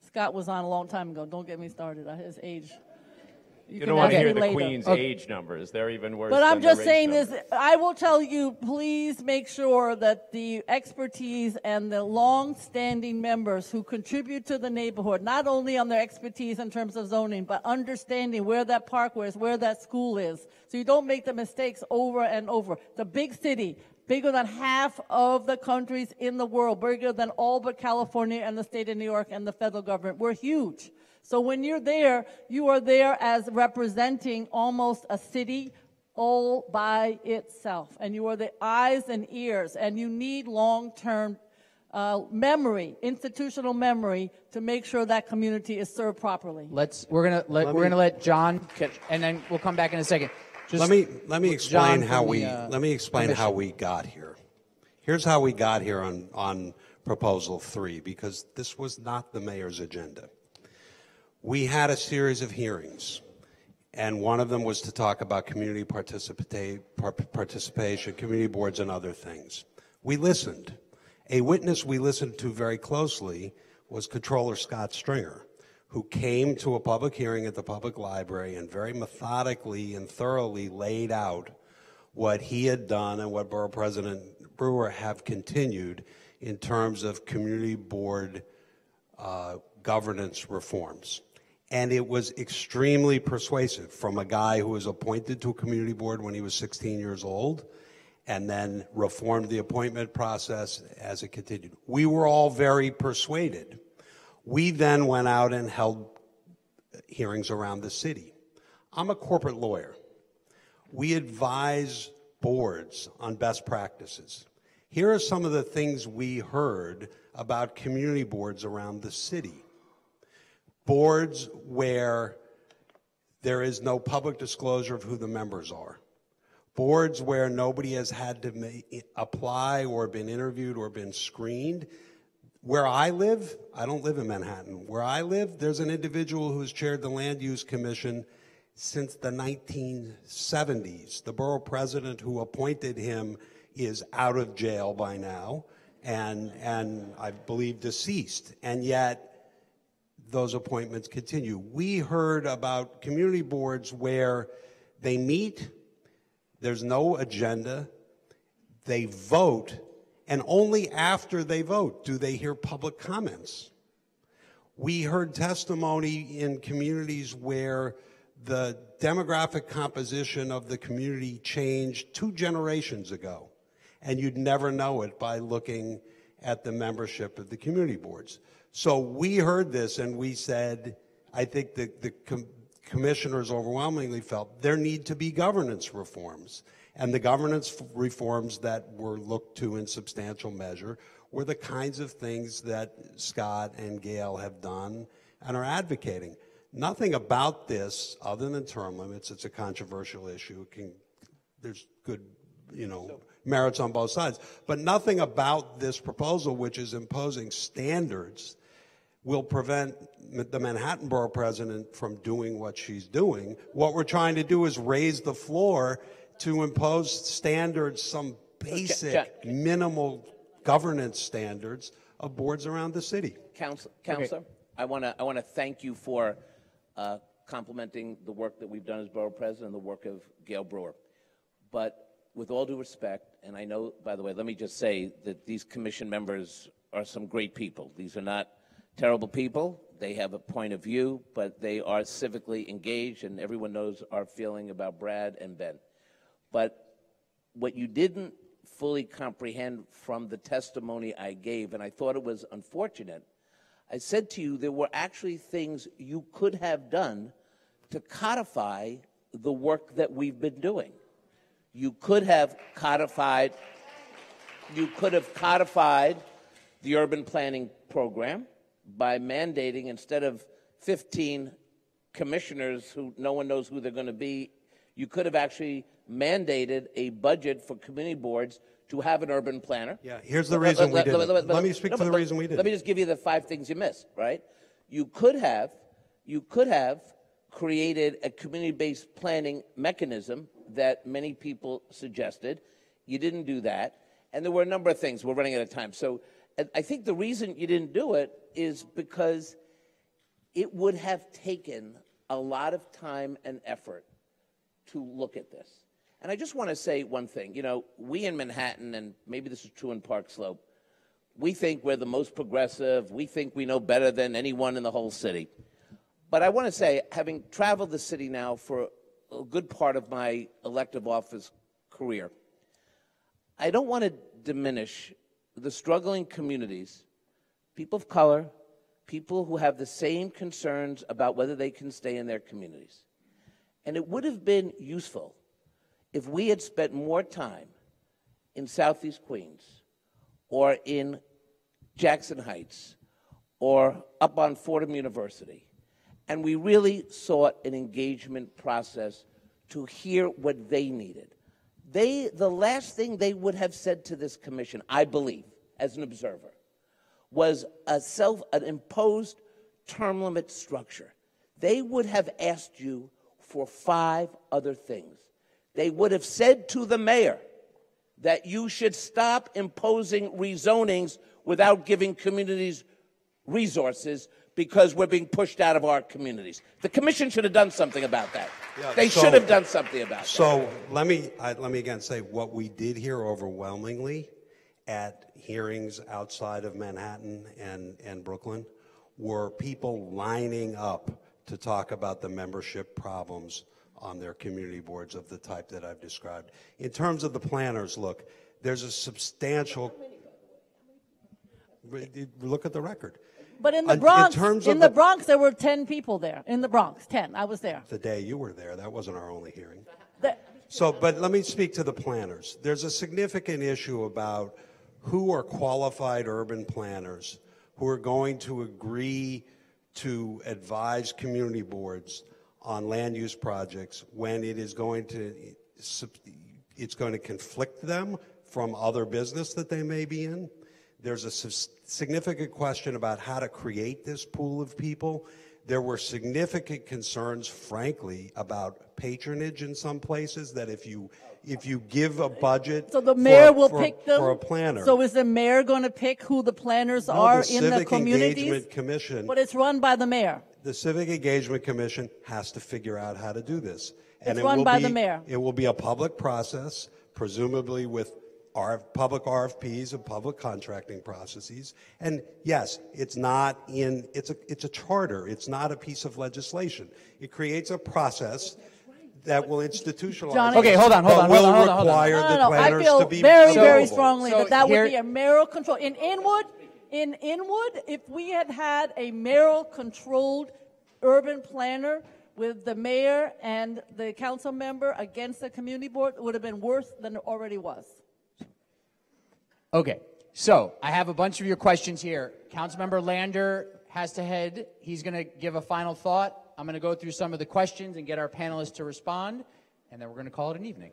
Scott was on a long time ago. Don't get me started on his age. You don't want to hear the later. Queen's age numbers. They're even worse But than I'm just the saying race this, I will tell you, please make sure that the expertise and the long-standing members who contribute to the neighborhood, not only on their expertise in terms of zoning, but understanding where that park is, where that school is, so you don't make the mistakes over and over. The big city, bigger than half of the countries in the world, bigger than all but California and the state of New York and the federal government. We're huge. So when you're there, you are there as representing almost a city all by itself. And you are the eyes and ears, and you need long-term memory, institutional memory, to make sure that community is served properly. We're gonna let John, and then we'll come back in a second. Let me explain how we commission. how we got here. Here's how we got here on proposal 3, because this was not the mayor's agenda. We had a series of hearings, and one of them was to talk about community participation, community boards, and other things. We listened. A witness we listened to very closely was Comptroller Scott Stringer, who came to a public hearing at the public library and very methodically and thoroughly laid out what he had done and what Borough President Brewer have continued in terms of community board governance reforms. And it was extremely persuasive from a guy who was appointed to a community board when he was 16 years old and then reformed the appointment process as it continued. We were all very persuaded. We then went out and held hearings around the city. I'm a corporate lawyer. We advise boards on best practices. Here are some of the things we heard about community boards around the city. Boards where there is no public disclosure of who the members are. Boards where nobody has had to apply or been interviewed or been screened. Where I live, I don't live in Manhattan. Where I live, there's an individual who's chaired the Land Use Commission since the 1970s. The borough president who appointed him is out of jail by now and I believe deceased. And yet, those appointments continue. We heard about community boards where they meet, there's no agenda, they vote, and only after they vote do they hear public comments. We heard testimony in communities where the demographic composition of the community changed 2 generations ago, and you'd never know it by looking at the membership of the community boards. So we heard this and we said, I think the commissioners overwhelmingly felt there need to be governance reforms. And the governance reforms that were looked to in substantial measure were the kinds of things that Scott and Gale have done and are advocating. Nothing about this, other than term limits, it's a controversial issue. There's good, merits on both sides. But nothing about this proposal, which is imposing standards, will prevent the Manhattan Borough President from doing what she's doing. What we're trying to do is raise the floor to impose standards, some basic, minimal governance standards of boards around the city. Counselor, I want to thank you for complimenting the work that we've done as Borough President and the work of Gale Brewer. But with all due respect, and I know, by the way, let me just say that these commission members are some great people. These are not terrible people. They have a point of view, but they are civically engaged, and everyone knows our feeling about Brad and Ben. But what you didn't fully comprehend from the testimony I gave, and I thought it was unfortunate, I said to you there were actually things you could have done to codify the work that we've been doing. You could have codified the urban planning program by mandating, instead of 15 commissioners who no one knows who they're going to be, you could have actually mandated a budget for community boards to have an urban planner. Yeah, here's the reason we did it. Let me speak to the reason we did it. Let me just give you the 5 things you missed, right? You could have created a community-based planning mechanism that many people suggested. You didn't do that. And there were a number of things. We're running out of time. So I think the reason you didn't do it is because it would have taken a lot of time and effort to look at this. And I just want to say one thing. We in Manhattan, and maybe this is true in Park Slope, we think we're the most progressive. We think we know better than anyone in the whole city. But I want to say, having traveled the city now for a good part of my elective office career, I don't want to diminish the struggling communities, people of color, people who have the same concerns about whether they can stay in their communities. And it would have been useful if we had spent more time in Southeast Queens or in Jackson Heights or up on Fordham University, and we really sought an engagement process to hear what they needed. The last thing they would have said to this commission, I believe, as an observer, was an imposed term limit structure. They would have asked you for 5 other things. They would have said to the mayor that you should stop imposing rezonings without giving communities resources because we're being pushed out of our communities. The commission should have done something about that. Yeah, they should have done something about that. So let me again say what we did hear overwhelmingly at hearings outside of Manhattan and Brooklyn were people lining up to talk about the membership problems on their community boards of the type that I've described. In terms of the planners, look, there's a substantial, look at the record. But in the Bronx, in the Bronx, there were 10 people there. In the Bronx, 10. I was there. The day you were there, that wasn't our only hearing. The, But let me speak to the planners. There's a significant issue about who are qualified urban planners who are going to agree to advise community boards on land use projects when it is going to, it's going to conflict them from other business that they may be in. There's a significant question about how to create this pool of people. There were significant concerns, frankly, about patronage in some places, that if you give a budget so the mayor will pick them for a planner. So is the mayor going to pick who the planners are in the communities? The Civic Engagement Commission. But it's run by the mayor. The Civic Engagement Commission has to figure out how to do this. And it's run by the mayor. It will be a public process, presumably with public RFPs and public contracting processes. And yes, it's a charter. It's not a piece of legislation. It creates a process that will institutionalize. Johnny, okay, hold on. Require the planners I feel to be very strongly that here, would be a mayoral control. In Inwood, if we had a mayoral controlled urban planner with the mayor and the council member against the community board, it would have been worse than it already was. Okay, so I have a bunch of your questions here. Councilmember Lander has to head. He's going to give a final thought. I'm going to go through some of the questions and get our panelists to respond, and then we're going to call it an evening.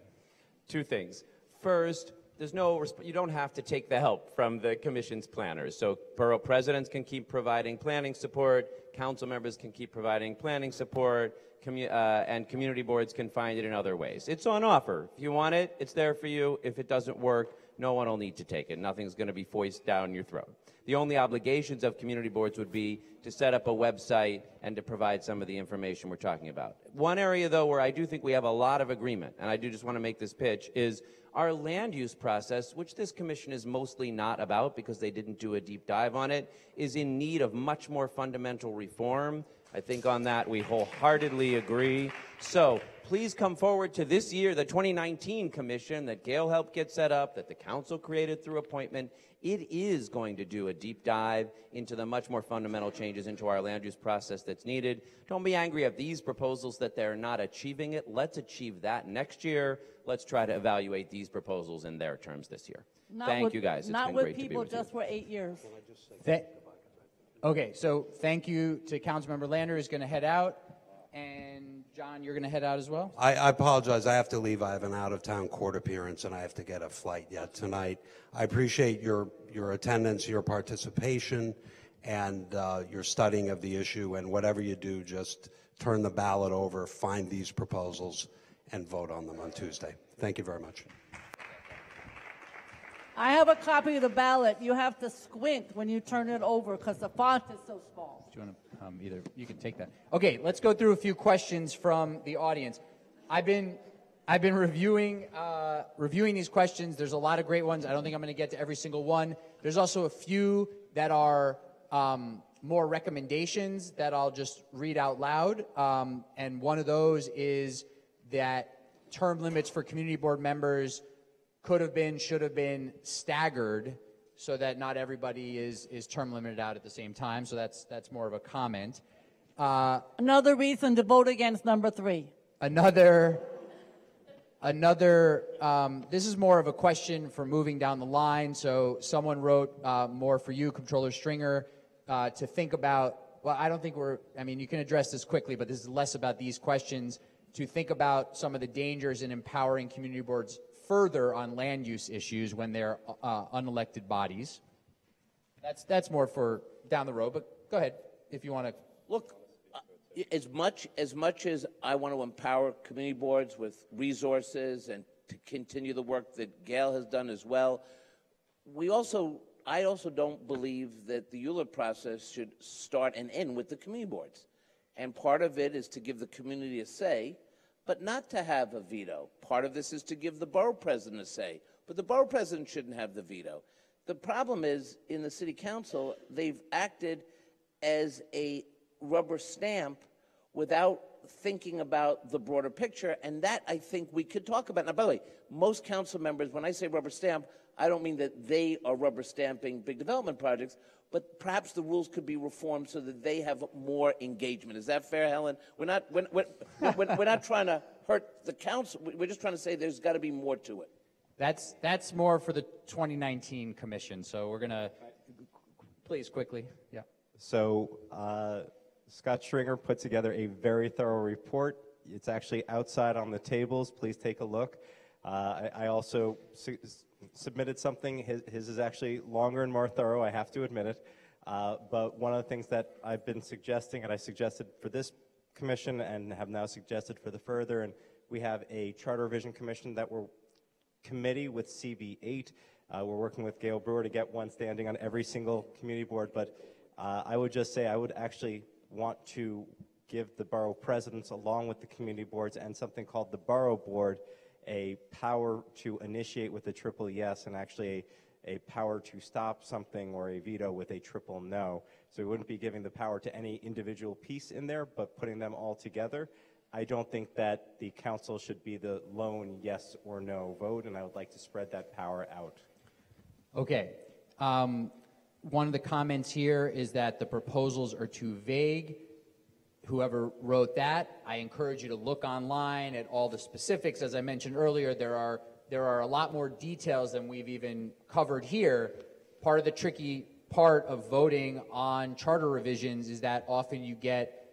Two things. First, you don't have to take the help from the commission's planners. So borough presidents can keep providing planning support, council members can keep providing planning support, and community boards can find it in other ways. It's on offer. If you want it, it's there for you. If it doesn't work, no one will need to take it. Nothing's going to be foisted down your throat. The only obligations of community boards would be to set up a website and to provide some of the information we're talking about. One area, though, where I do think we have a lot of agreement, and I do just want to make this pitch, is our land use process, which this commission is mostly not about because they didn't do a deep dive on it, is in need of much more fundamental reform. I think on that we wholeheartedly agree. So please come forward to this year, the 2019 commission that Gale helped get set up, that the council created through appointment. It is going to do a deep dive into the much more fundamental changes into our land use process that's needed. Don't be angry at these proposals that they're not achieving it. Let's achieve that next year. Let's try to evaluate these proposals in their terms this year. Thank you, guys. It's been great to be with you. Not with people just for 8 years. Okay, so thank you to Councilmember Lander, who's going to head out. And John, you're going to head out as well? I apologize. I have to leave. I have an out-of-town court appearance, and I have to get a flight yet tonight. I appreciate your attendance, your participation, and your studying of the issue. And whatever you do, just turn the ballot over, find these proposals, and vote on them on Tuesday. Thank you very much. I have a copy of the ballot. You have to squint when you turn it over because the font is so small. Do you want to either? You can take that. Okay, let's go through a few questions from the audience. I've been reviewing these questions. There's a lot of great ones. I don't think I'm going to get to every single one. There's also a few that are more recommendations that I'll just read out loud. And one of those is that term limits for community board members could have been, should have been staggered so that not everybody is term limited out at the same time. So that's more of a comment. Another reason to vote against number 3. Another, this is more of a question for moving down the line. So someone wrote more for you, Comptroller Stringer, to think about, well, I don't think you can address this quickly, but this is less about these questions, to think about some of the dangers in empowering community boards further on land use issues when they're unelected bodies. That's more for down the road, but go ahead if you want to. Look, as much as I want to empower community boards with resources and to continue the work that Gale has done as well, I also don't believe that the ULURP process should start and end with the community boards. And part of it is to give the community a say, but not to have a veto. Part of this is to give the borough president a say, but the borough president shouldn't have the veto. The problem is, in the city council, they've acted as a rubber stamp without thinking about the broader picture, and that I think we could talk about. Now, by the way, most council members, when I say rubber stamp, I don't mean that they are rubber stamping big development projects, but perhaps the rules could be reformed so that they have more engagement. Is that fair, Helen? We're not trying to hurt the council. We're just trying to say there's got to be more to it. That's more for the 2019 commission. So we're gonna, please quickly, yeah. So Scott Stringer put together a very thorough report. It's actually outside on the tables. Please take a look. I also submitted something. His is actually longer and more thorough, I have to admit it. But one of the things that I've been suggesting, and I suggested for this commission and have now suggested for the further, and we have a charter revision commission that we're committee with CB8. We're working with Gale Brewer to get one standing on every single community board, but I would just say I would actually want to give the borough presidents, along with the community boards and something called the borough board, a power to initiate with a triple yes and actually a power to stop something or a veto with a triple no. So we wouldn't be giving the power to any individual piece in there, but putting them all together. I don't think that the council should be the lone yes or no vote, and I would like to spread that power out. Okay. One of the comments here is that the proposals are too vague. Whoever wrote that, I encourage you to look online at all the specifics. As I mentioned earlier, there are a lot more details than we've even covered here. Part of the tricky part of voting on charter revisions is that often you get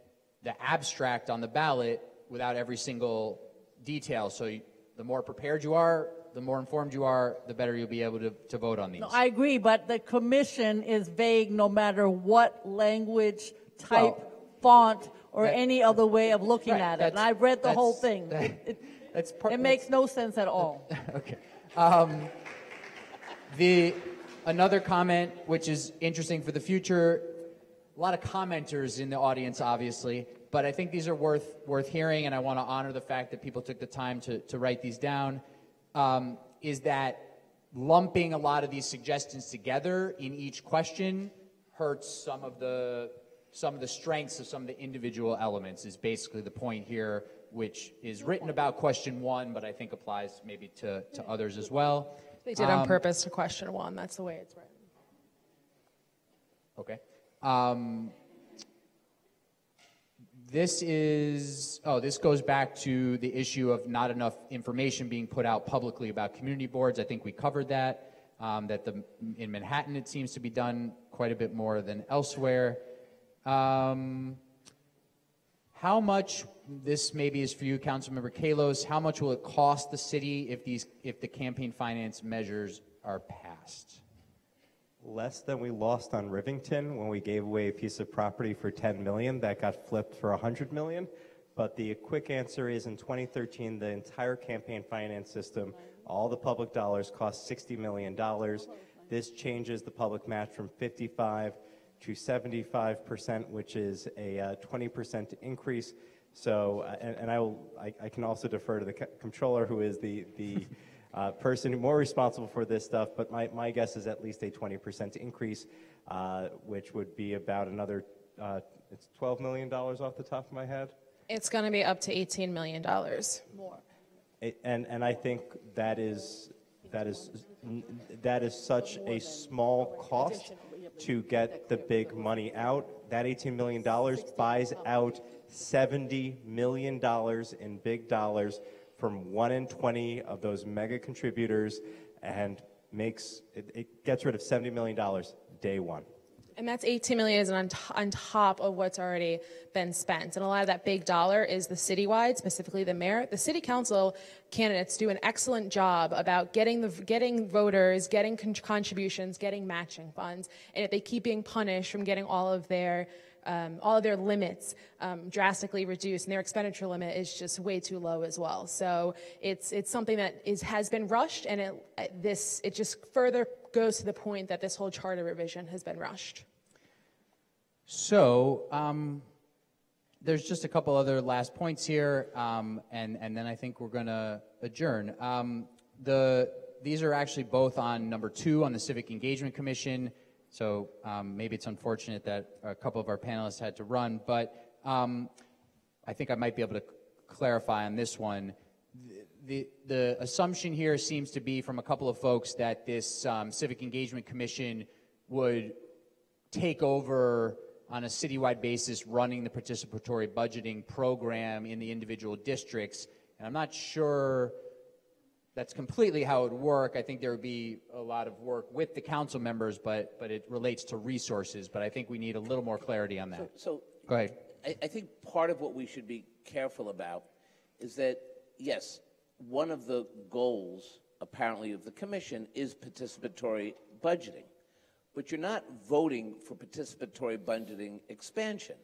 the abstract on the ballot without every single detail. So the more prepared you are, the more informed you are, the better you'll be able to vote on these. No, I agree, but the commission is vague no matter what language, type, font, or any other way of looking at it. And I've read the whole thing. It makes no sense at all. Okay. Another comment, which is interesting for the future, a lot of commenters in the audience, obviously, but I think these are worth hearing, and I want to honor the fact that people took the time to write these down, is that lumping a lot of these suggestions together in each question hurts some of the strengths of some of the individual elements, is basically the point here, which is written about question one, but I think applies maybe to others as well. They did on purpose to question one. That's the way it's written. Okay. This goes back to the issue of not enough information being put out publicly about community boards. I think we covered that. In Manhattan it seems to be done quite a bit more than elsewhere. How much, this maybe is for you, Councilmember Kallos, how much will it cost the city if the campaign finance measures are passed? Less than we lost on Rivington when we gave away a piece of property for $10 million that got flipped for $100 million. But the quick answer is in 2013, the entire campaign finance system, all the public dollars cost $60 million. This changes the public match from 55 to 75%, which is a 20% increase. So, I can also defer to the Comptroller, who is the person more responsible for this stuff, but my guess is at least a 20% increase, which would be about another, it's $12 million off the top of my head. It's going to be up to $18 million. More. And I think that is such a small cost to get the big money out. That $18 million buys out $70 million in big dollars from 1 in 20 of those mega contributors, and it gets rid of $70 million day one. And that's $18 million on top of what's already been spent. And a lot of that big dollar is the citywide, specifically the mayor. The city council candidates do an excellent job about getting voters, getting contributions, getting matching funds, and if they keep being punished from getting all of their limits drastically reduced, and their expenditure limit is just way too low as well. So it's something that has been rushed, and it just further goes to the point that this whole charter revision has been rushed. So there's just a couple other last points here, and then I think we're going to adjourn. These are actually both on number 2 on the Civic Engagement Commission. So maybe it's unfortunate that a couple of our panelists had to run, but I think I might be able to clarify on this one. The assumption here seems to be from a couple of folks that this Civic Engagement Commission would take over on a citywide basis running the participatory budgeting program in the individual districts. And I'm not sure that's completely how it would work. I think there would be a lot of work with the council members, but it relates to resources. But I think we need a little more clarity on that. So go ahead. I think part of what we should be careful about is that, yes, one of the goals, apparently, of the commission is participatory budgeting. But you're not voting for participatory budgeting expansion.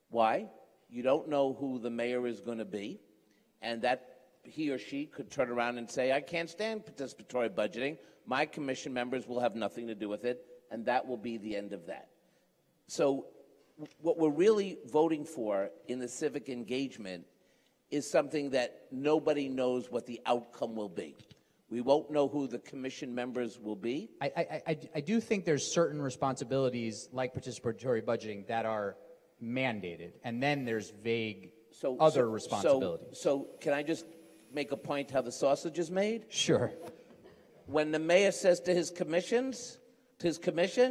Why? You don't know who the mayor is going to be, and that he or she could turn around and say, I can't stand participatory budgeting. My commission members will have nothing to do with it, and that will be the end of that. So what we're really voting for in the civic engagement is something that nobody knows what the outcome will be. We won't know who the commission members will be. I do think there's certain responsibilities like participatory budgeting that are mandated, and then there's vague other responsibilities. So can I just make a point how the sausage is made? Sure. When the mayor says to his commission,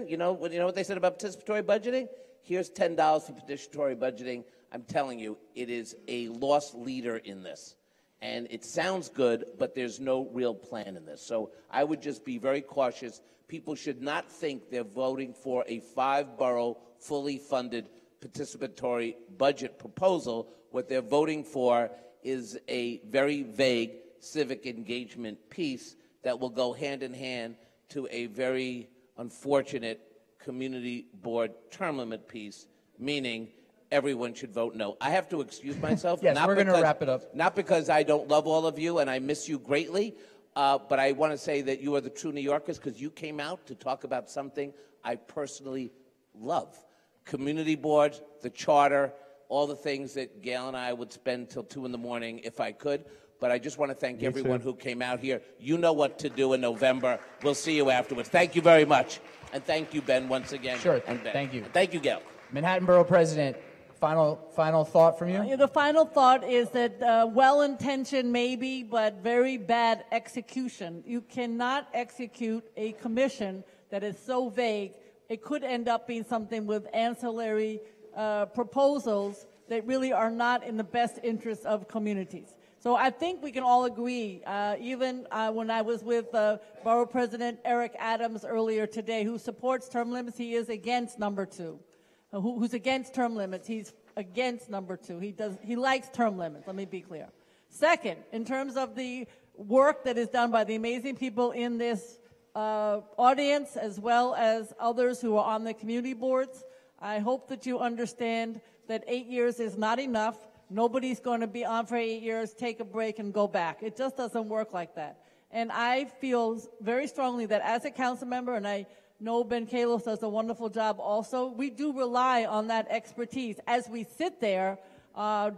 you know what they said about participatory budgeting? Here's $10 for participatory budgeting. I'm telling you, it is a lost leader in this. And it sounds good, but there's no real plan in this. So I would just be very cautious. People should not think they're voting for a 5-borough, fully funded participatory budget proposal. What they're voting for is a very vague civic engagement piece that will go hand in hand to a very unfortunate community board term limit piece, meaning everyone should vote no. I have to excuse myself. Yes, we're going to wrap it up. Not because I don't love all of you and I miss you greatly, but I want to say that you are the true New Yorkers because you came out to talk about something I personally love. Community boards, the charter, all the things that Gale and I would spend till 2 in the morning if I could. But I just want to thank everyone who came out here. You know what to do in November. We'll see you afterwards. Thank you very much. And thank you, Ben, once again. Sure. And Ben. Thank you. And thank you, Gale. Manhattan Borough President, final thought from you? The final thought is that well-intentioned maybe, but very bad execution. You cannot execute a commission that is so vague. It could end up being something with ancillary proposals that really are not in the best interest of communities. So I think we can all agree, even when I was with Borough President Eric Adams earlier today, who supports term limits, he is against number 2. Who's against term limits, he's against number 2. He likes term limits, let me be clear. Second, in terms of the work that is done by the amazing people in this audience, as well as others who are on the community boards, I hope that you understand that 8 years is not enough. Nobody's going to be on for 8 years, take a break, and go back. It just doesn't work like that. And I feel very strongly that as a council member, and I know Ben Kallos does a wonderful job also, we do rely on that expertise as we sit there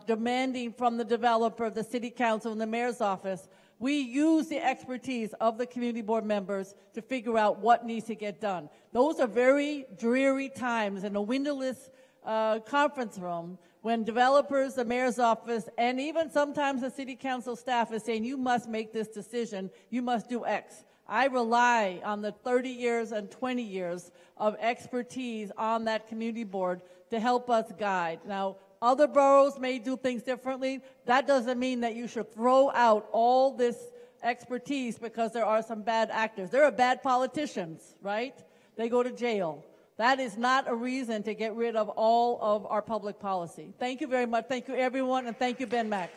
demanding from the developer, the city council, and the mayor's office. We use the expertise of the community board members to figure out what needs to get done. Those are very dreary times in a windowless conference room when developers, the mayor's office, and even sometimes the city council staff is saying, you must make this decision, you must do X. I rely on the 30 years and 20 years of expertise on that community board to help us guide. Now, other boroughs may do things differently. That doesn't mean that you should throw out all this expertise because there are some bad actors. There are bad politicians, right? They go to jail. That is not a reason to get rid of all of our public policy. Thank you very much. Thank you, everyone, and thank you, Ben Max.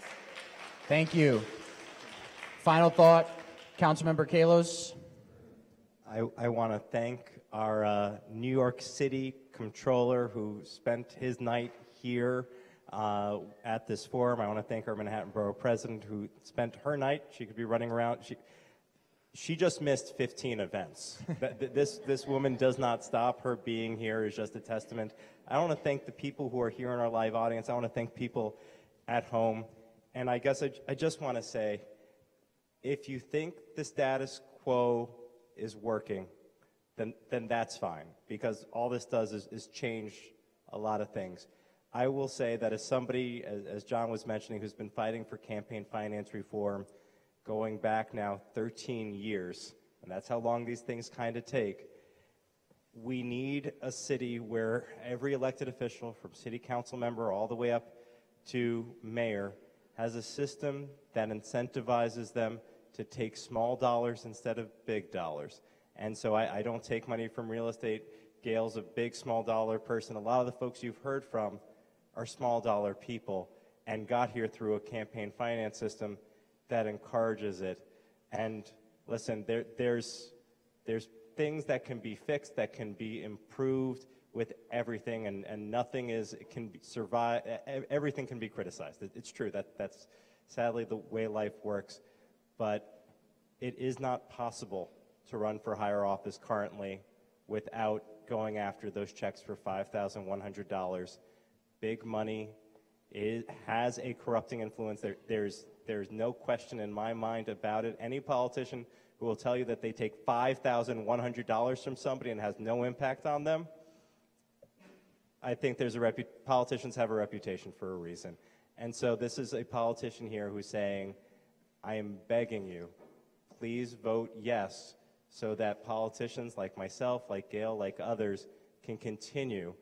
Thank you. Final thought, Councilmember Kallos. I want to thank our New York City Comptroller who spent his night here at this forum. I want to thank our Manhattan Borough President who spent her night. She could be running around. She just missed 15 events. This woman does not stop. Her being here is just a testament. I want to thank the people who are here in our live audience. I want to thank people at home. And I guess I just want to say, if you think the status quo is working, then that's fine, because all this does is change a lot of things. I will say that as somebody, as John was mentioning, who's been fighting for campaign finance reform going back now 13 years, and that's how long these things kind of take, we need a city where every elected official, from city council member all the way up to mayor, has a system that incentivizes them to take small dollars instead of big dollars. And so I don't take money from real estate. Gale's a big small dollar person. A lot of the folks you've heard from are small dollar people and got here through a campaign finance system that encourages it. And listen, there's things that can be fixed, that can be improved with everything, and nothing can survive. Everything can be criticized. It's true. That's sadly the way life works. But it is not possible to run for higher office currently without going after those checks for $5,100. Big money has a corrupting influence. There's no question in my mind about it. Any politician who will tell you that they take $5,100 from somebody and has no impact on them, I think politicians have a reputation for a reason. And so this is a politician here who's saying, I am begging you, please vote yes, so that politicians like myself, like Gale, like others can continue.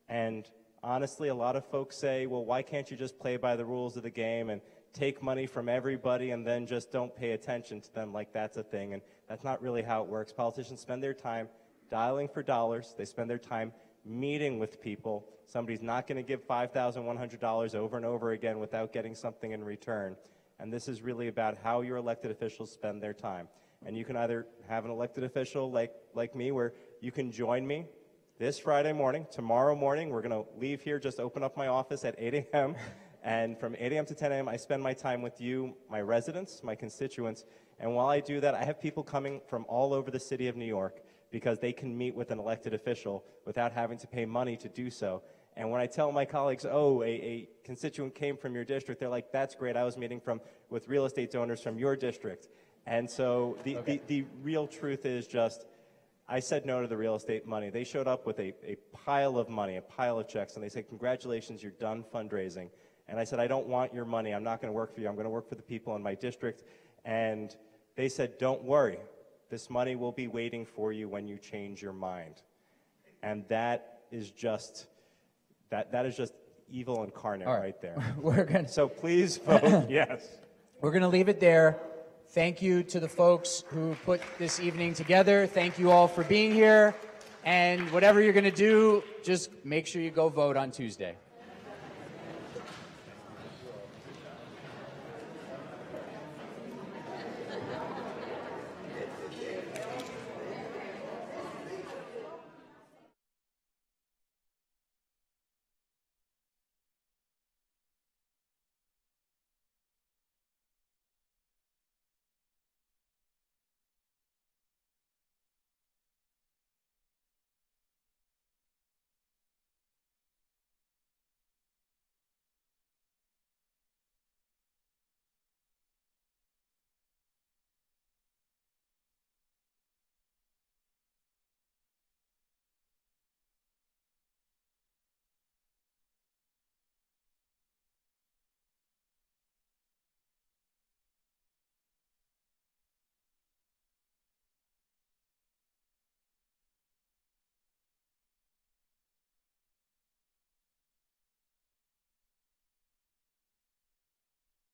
And honestly, a lot of folks say, well, why can't you just play by the rules of the game and take money from everybody and then just don't pay attention to them like that's a thing? And that's not really how it works. Politicians spend their time dialing for dollars. They spend their time meeting with people. Somebody's not going to give $5,100 over and over again without getting something in return. And this is really about how your elected officials spend their time. And you can either have an elected official like me, where you can join me this Friday morning. Tomorrow morning, we're going to leave here, just open up my office at 8 a.m. And from 8 a.m. to 10 a.m., I spend my time with you, my residents, my constituents. And while I do that, I have people coming from all over the city of New York because they can meet with an elected official without having to pay money to do so. And when I tell my colleagues, oh, a constituent came from your district, they're like, that's great. I was meeting with real estate donors from your district. And so the real truth is just, I said no to the real estate money. They showed up with a pile of money, a pile of checks, and they said, congratulations, you're done fundraising. And I said, I don't want your money. I'm not going to work for you. I'm going to work for the people in my district. And they said, don't worry. This money will be waiting for you when you change your mind. And that is just evil incarnate right there. So please vote yes. We're going to leave it there. Thank you to the folks who put this evening together. Thank you all for being here. And whatever you're going to do, just make sure you go vote on Tuesday.